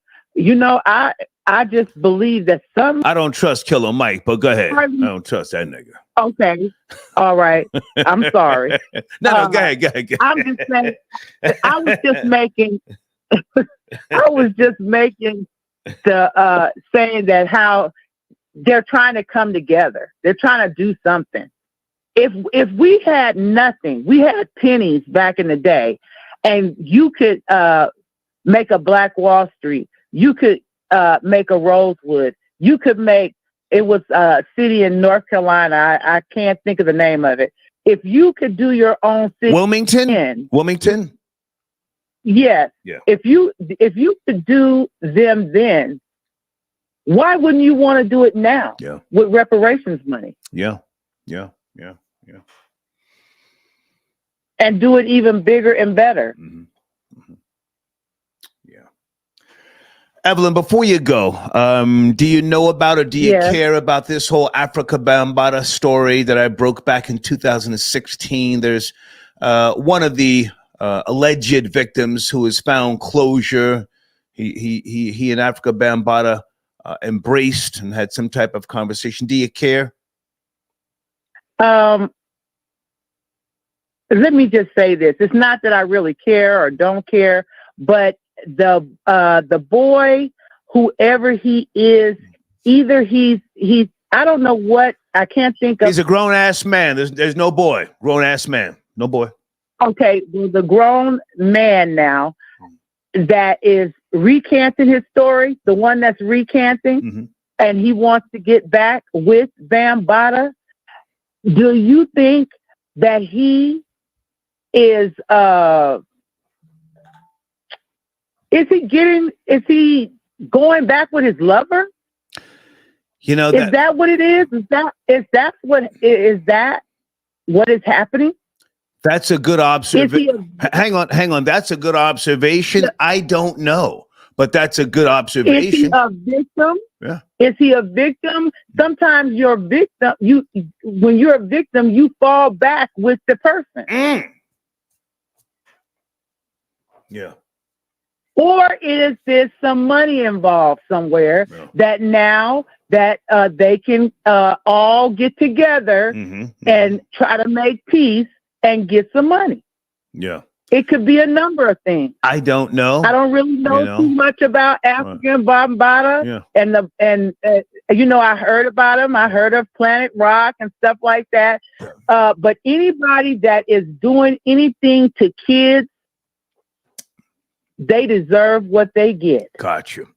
I just believe that I don't trust Killer Mike, but go ahead. I don't trust that nigga. Okay. All right. I'm sorry. No, go ahead. I'm just saying, I was just making the saying that how they're trying to come together. They're trying to do something. If we had nothing, we had pennies back in the day, and you could make a Black Wall Street. You could make a Rosewood. You could make, it was a city in North Carolina. I can't think of the name of it. If you could do your own city. Wilmington? Yes. Yeah. If you could do them then, why wouldn't you want to do it now? Yeah. With reparations money? Yeah. And do it even bigger and better. Evelyn, before you go, do you know about or do you care about this whole Afrika Bambaataa story that I broke back in 2016? There's one of the alleged victims who has found closure. He and Afrika Bambaataa embraced and had some type of conversation. Do you care? Let me just say this. It's not that I really care or don't care, but the boy, whoever he is, either he's I don't know what, I can't think of. He's a grown ass man. There's no boy. Grown ass man. No boy. Okay, well, the grown man now that is recanting his story, the one that's recanting, and he wants to get back with Bambata. Do you think that he is he going back with his lover? Is that what it is? Is that what is happening? That's a good observation. Hang on. That's a good observation. I don't know, but that's a good observation. Is he a victim? Yeah. Is he a victim? Sometimes you're a victim. When you're a victim, you fall back with the person. Yeah. Or is there some money involved somewhere that now that they can all get together and try to make peace and get some money? Yeah. It could be a number of things. I don't know. I don't really know too much about Afrika Bambaataa. I heard about him. I heard of Planet Rock and stuff like that. But anybody that is doing anything to kids, they deserve what they get. Got you.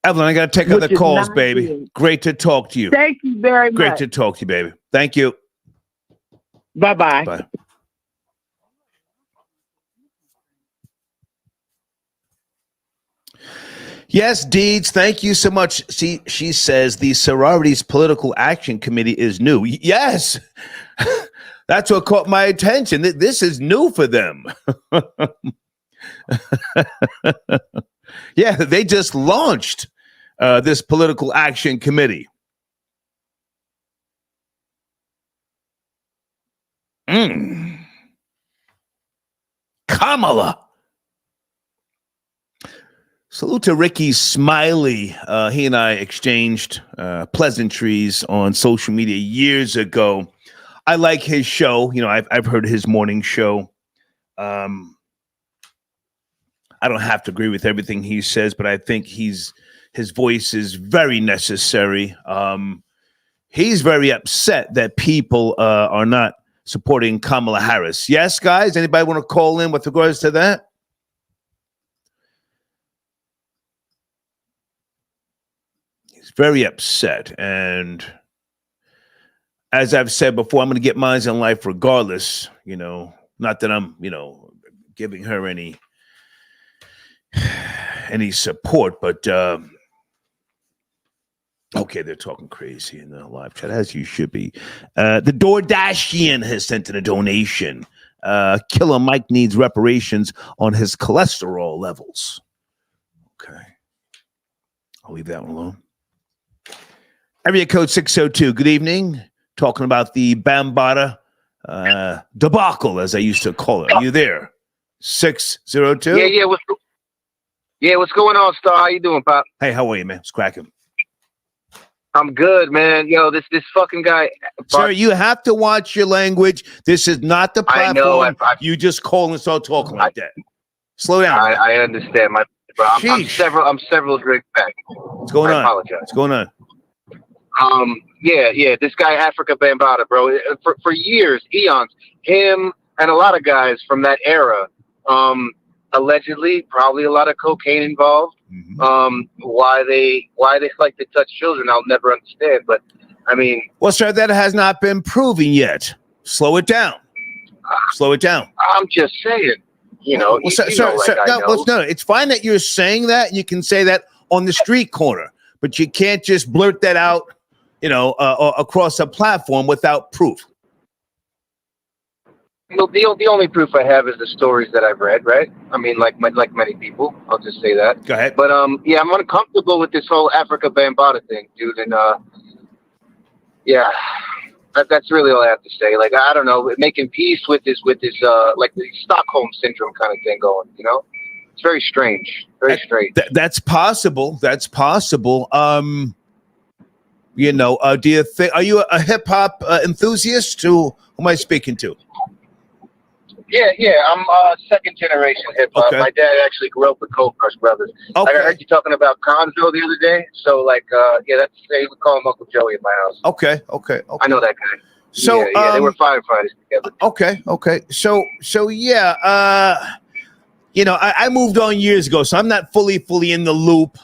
Evelyn, I got to take other calls, baby. Good. Great to talk to you. Thank you very much. Great to talk to you, baby. Thank you. Bye-bye. Bye. Yes, Deeds, thank you so much. See, she says the sororities political action committee is new. Yes. That's what caught my attention. This is new for them. Yeah, they just launched this political action committee. Kamala. Salute to Ricky Smiley. He and I exchanged pleasantries on social media years ago. I like his show. You know, I've heard his morning show. I don't have to agree with everything he says, but I think his voice is very necessary. He's very upset that people are not supporting Kamala Harris. Yes, guys? Anybody want to call in with regards to that? He's very upset. And as I've said before, I'm going to get mine in life regardless. You know, not that I'm, giving her any support, but okay, they're talking crazy in the live chat, as you should be. The DoorDashian has sent in a donation. Killer Mike needs reparations on his cholesterol levels. Okay. I'll leave that one alone. Area code 602, good evening. Talking about the Bambata debacle, as I used to call it. Are you there? 602? Yeah, what's going on, Star? How you doing, Pop? Hey, how are you, man? It's cracking. I'm good, man. Yo, this fucking guy. Sir, you have to watch your language. This is not the platform. I know, you just call and start talking like that. Slow down. I understand, bro. I'm several drinks back. What's going on? I apologize. What's going on? Yeah. This guy, Afrika Bambaataa, bro. For years, eons, him and a lot of guys from that era, allegedly, probably a lot of cocaine involved. Mm-hmm. Why they like to touch children, I'll never understand. But I mean, well, sir, that has not been proven yet. Slow it down. Slow it down. I'm just saying, No, it's fine that you're saying that. You can say that on the street corner, but you can't just blurt that out, across a platform without proof. The only proof I have is the stories that I've read, right? I mean, like many people, I'll just say that. Go ahead. But yeah, I'm uncomfortable with this whole Afrika Bambaataa thing, dude. And yeah, that's really all I have to say. Like, I don't know, making peace with this like the Stockholm syndrome kind of thing going. It's very strange. Very strange. That's possible. That's possible. Do you think? Are you a hip hop enthusiast? Who am I speaking to? Yeah, I'm second generation hip hop. Okay. My dad actually grew up with Cold Crush Brothers. Okay. Like I heard you talking about Conzo the other day. So they would call him Uncle Joey in my house. Okay. I know that guy. So yeah, they were firefighters together. Okay. So yeah, I moved on years ago, so I'm not fully in the loop.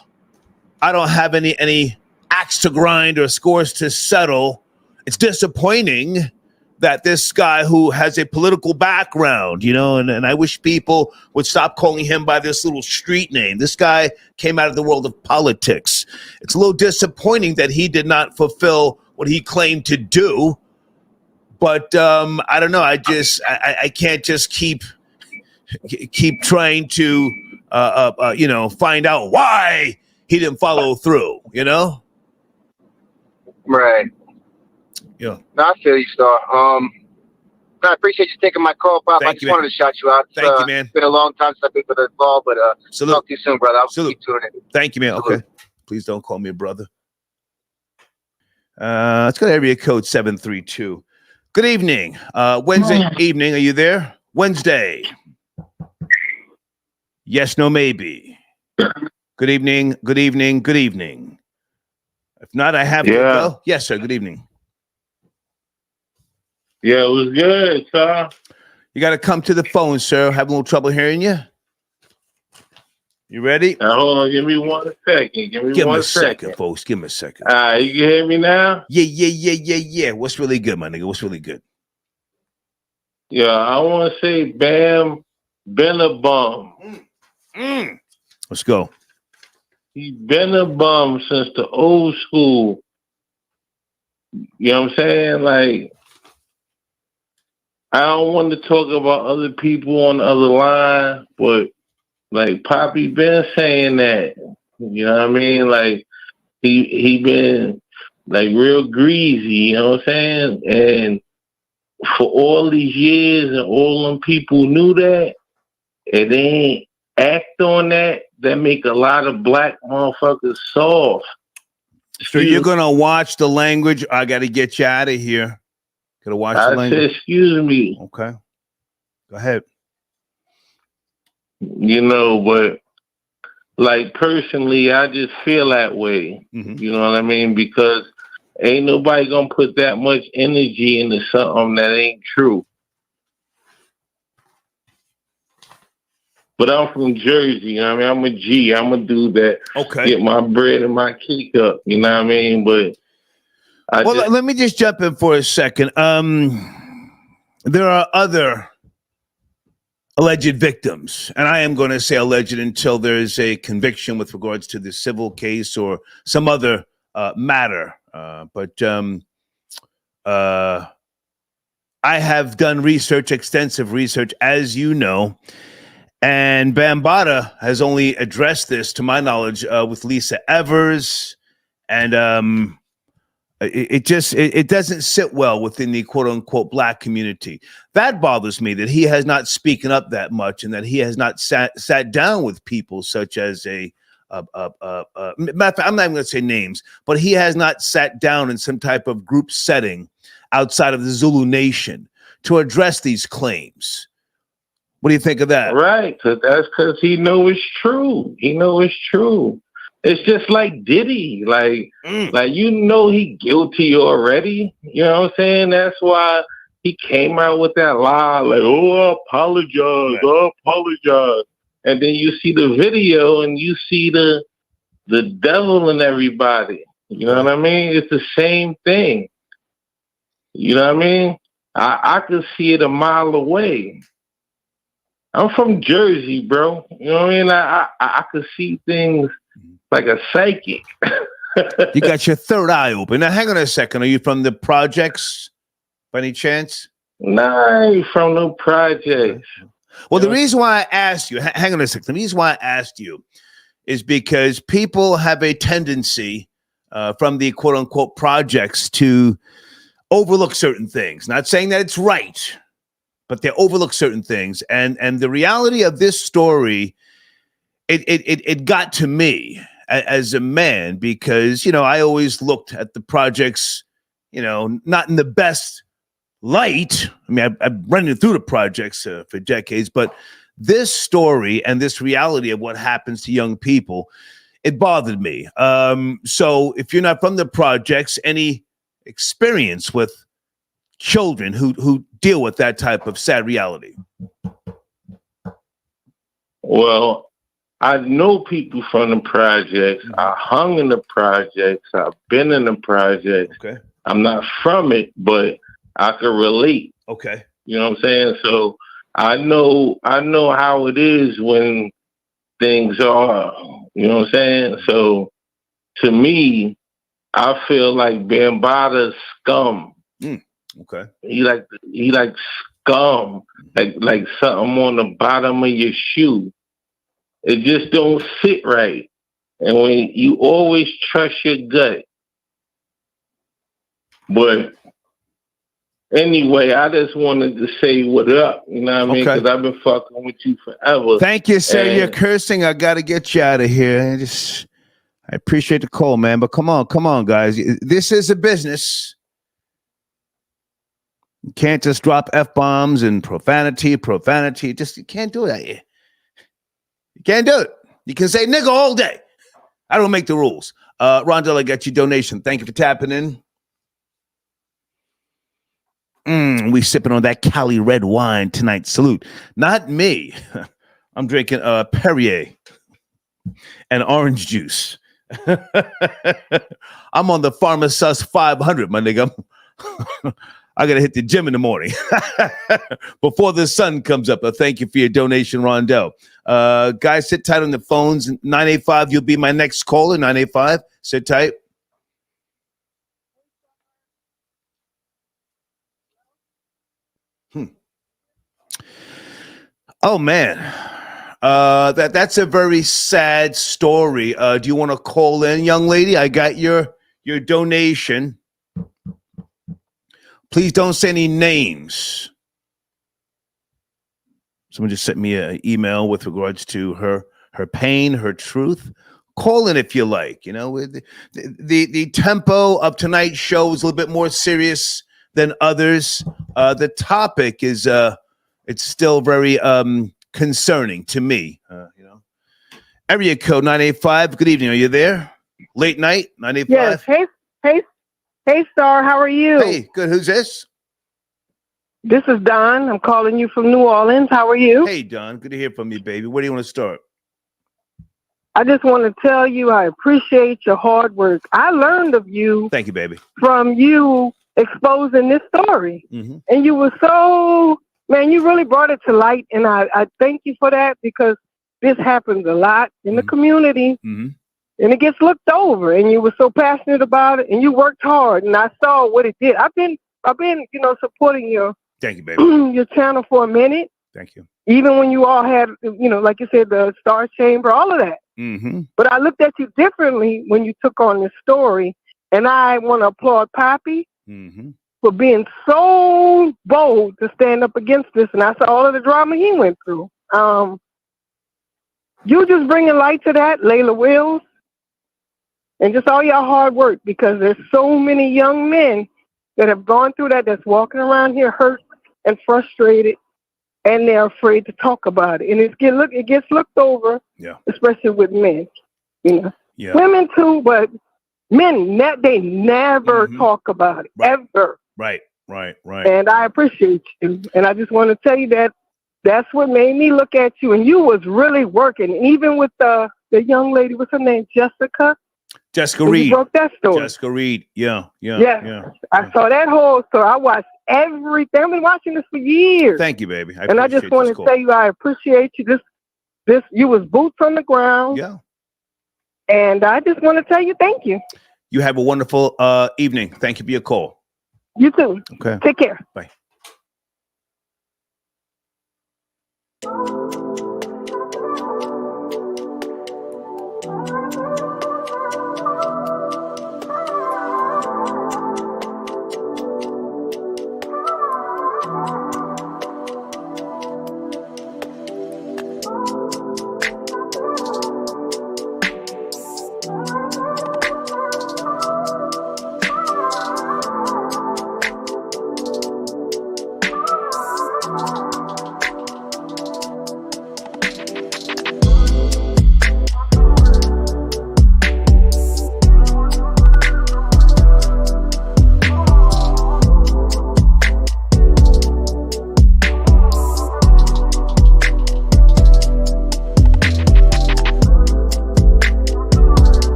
I don't have any axe to grind or scores to settle. It's disappointing that this guy who has a political background, and I wish people would stop calling him by this little street name. This guy came out of the world of politics. It's a little disappointing that he did not fulfill what he claimed to do. But I don't know. I can't just keep trying to, find out why he didn't follow through, Right. Yeah. No, I feel you, Star. I appreciate you taking my call, Pop. I just wanted to shout you out. Thank you, man. It's been a long time since I've been for the call, but talk to you soon, brother. I'll keep tuning in. Thank you, man. Salute. Okay. Please don't call me a brother. Let's go to area code 732. Good evening. Wednesday evening. Are you there? Wednesday. Yes, no, maybe. Good evening. Good evening. Good evening. If not, I have to go. Yes, sir. Good evening. Yeah, it was good, sir. You got to come to the phone, sir. Having a little trouble hearing you. You ready? Hold on. Give me 1 second. Give me one second, folks. Give me a second. You can hear me now? Yeah. What's really good, my nigga? What's really good? Yeah, I want to say Bam been a bum. Let's go. He's been a bum since the old school. You know what I'm saying? Like, I don't want to talk about other people on the other line, but like Poppy been saying that. You know what I mean? Like he been like real greasy, you know what I'm saying? And for all these years and all them people knew that, and they ain't act on that make a lot of black motherfuckers soft. So you're gonna watch the language. I got to get you out of here. Gotta watch the language. Said, excuse me. Okay, go ahead. You know, but like personally, I just feel that way. Mm-hmm. You know what I mean? Because ain't nobody gonna put that much energy into something that ain't true. But I'm from Jersey, you know what I mean? I'm a G. I'm a dude that get my bread and my cake up, you know what I mean? But let me just jump in for a second. There are other alleged victims, and I am going to say alleged until there is a conviction with regards to the civil case or some other matter. But I have done research, extensive research, as you know. And Bambata has only addressed this, to my knowledge, with Lisa Evers, and it doesn't sit well within the quote unquote black community. That bothers me, that he has not spoken up that much, and that he has not sat down with people such as matter of fact, I'm not even going to say names, but he has not sat down in some type of group setting outside of the Zulu Nation to address these claims. What do you think of that? Right, that's because he know it's true. He know it's true. It's just like Diddy, like you know he guilty already. You know what I'm saying? That's why he came out with that lie, like, "Oh, I apologize, I apologize." And then you see the video and you see the devil in everybody. You know what I mean? It's the same thing. You know what I mean? I could see it a mile away. I'm from Jersey, bro. You know what I mean? I could see things like a psychic. You got your third eye open. Now, hang on a second. Are you from the projects by any chance? Nah, I ain't from no projects. Well, the reason why I asked you, hang on a second. The reason why I asked you is because people have a tendency from the quote unquote projects to overlook certain things. Not saying that it's right, but they overlook certain things. And the reality of this story, it got to me as a man, because, you know, I always looked at the projects, you know, not in the best light. I mean, I've run through the projects for decades, but this story and this reality of what happens to young people, it bothered me. So if you're not from the projects, any experience with children who deal with that type of sad reality? Well, I know people from the projects. I hung in the projects. I've been in the projects. Okay. I'm not from it, but I can relate. Okay. You know what I'm saying? So I know how it is when things are, you know what I'm saying? So to me, I feel like Bambata's scum. Okay. He like scum, like something on the bottom of your shoe. It just don't sit right. And when you always trust your gut. But anyway, I just wanted to say what up, you know what I mean? Because I've been fucking with you forever. Thank you, sir. You're cursing. I got to get you out of here. I appreciate the call, man. But come on, guys. This is a business. You can't just drop F-bombs and profanity. Just, you can't do that. You can't do it. You can say nigga all day. I don't make the rules. Rondell, I got your donation. Thank you for tapping in. We sipping on that Cali red wine tonight. Salute. Not me. I'm drinking Perrier and orange juice. I'm on the Pharmasus 500, my nigga. I got to hit the gym in the morning before the sun comes up. Thank you for your donation, Rondell. Guys, sit tight on the phones. 985, you'll be my next caller. 985, sit tight. Oh, man. That's a very sad story. Do you want to call in, young lady? I got your donation. Please don't say any names. Someone just sent me an email with regards to her pain, her truth. Call in if you like. You know, the tempo of tonight's show is a little bit more serious than others. The topic is it's still very concerning to me. You know, area code 985. Good evening. Are you there? Late night 985. Yes. Hey, Star. How are you? Hey, good. Who's this? This is Don. I'm calling you from New Orleans. How are you? Hey, Don. Good to hear from you, baby. Where do you want to start? I just want to tell you I appreciate your hard work. I learned of you. Thank you, baby. From you exposing this story. Mm-hmm. And you were man, you really brought it to light. And I thank you for that, because this happens a lot in the community. Mm-hmm. And it gets looked over. And you were so passionate about it, and you worked hard. And I saw what it did. I've been, supporting your Thank you, baby. your channel for a minute. Thank you. Even when you all had, like you said, the Star Chamber, all of that. Mm-hmm. But I looked at you differently when you took on this story. And I want to applaud Poppy for being so bold to stand up against this. And I saw all of the drama he went through. You just bringing light to that, Leila Wills, and just all your hard work, because there's so many young men that have gone through that, that's walking around here hurt and frustrated, and they're afraid to talk about it. And it gets looked over, especially with men. Women too, but men, they never talk about it, ever. Right. And I appreciate you. And I just want to tell you that that's what made me look at you. And you was really working, even with the young lady, what's her name, Jessica Reed. You broke that story. Jessica Reed. Yeah. I saw that whole story. I watched everything. I've been watching this for years. Thank you, baby. I just want to tell you, I appreciate you. This, you was boots on the ground. Yeah. And I just want to tell you, thank you. You have a wonderful evening. Thank you for your call. You too. Okay. Take care. Bye.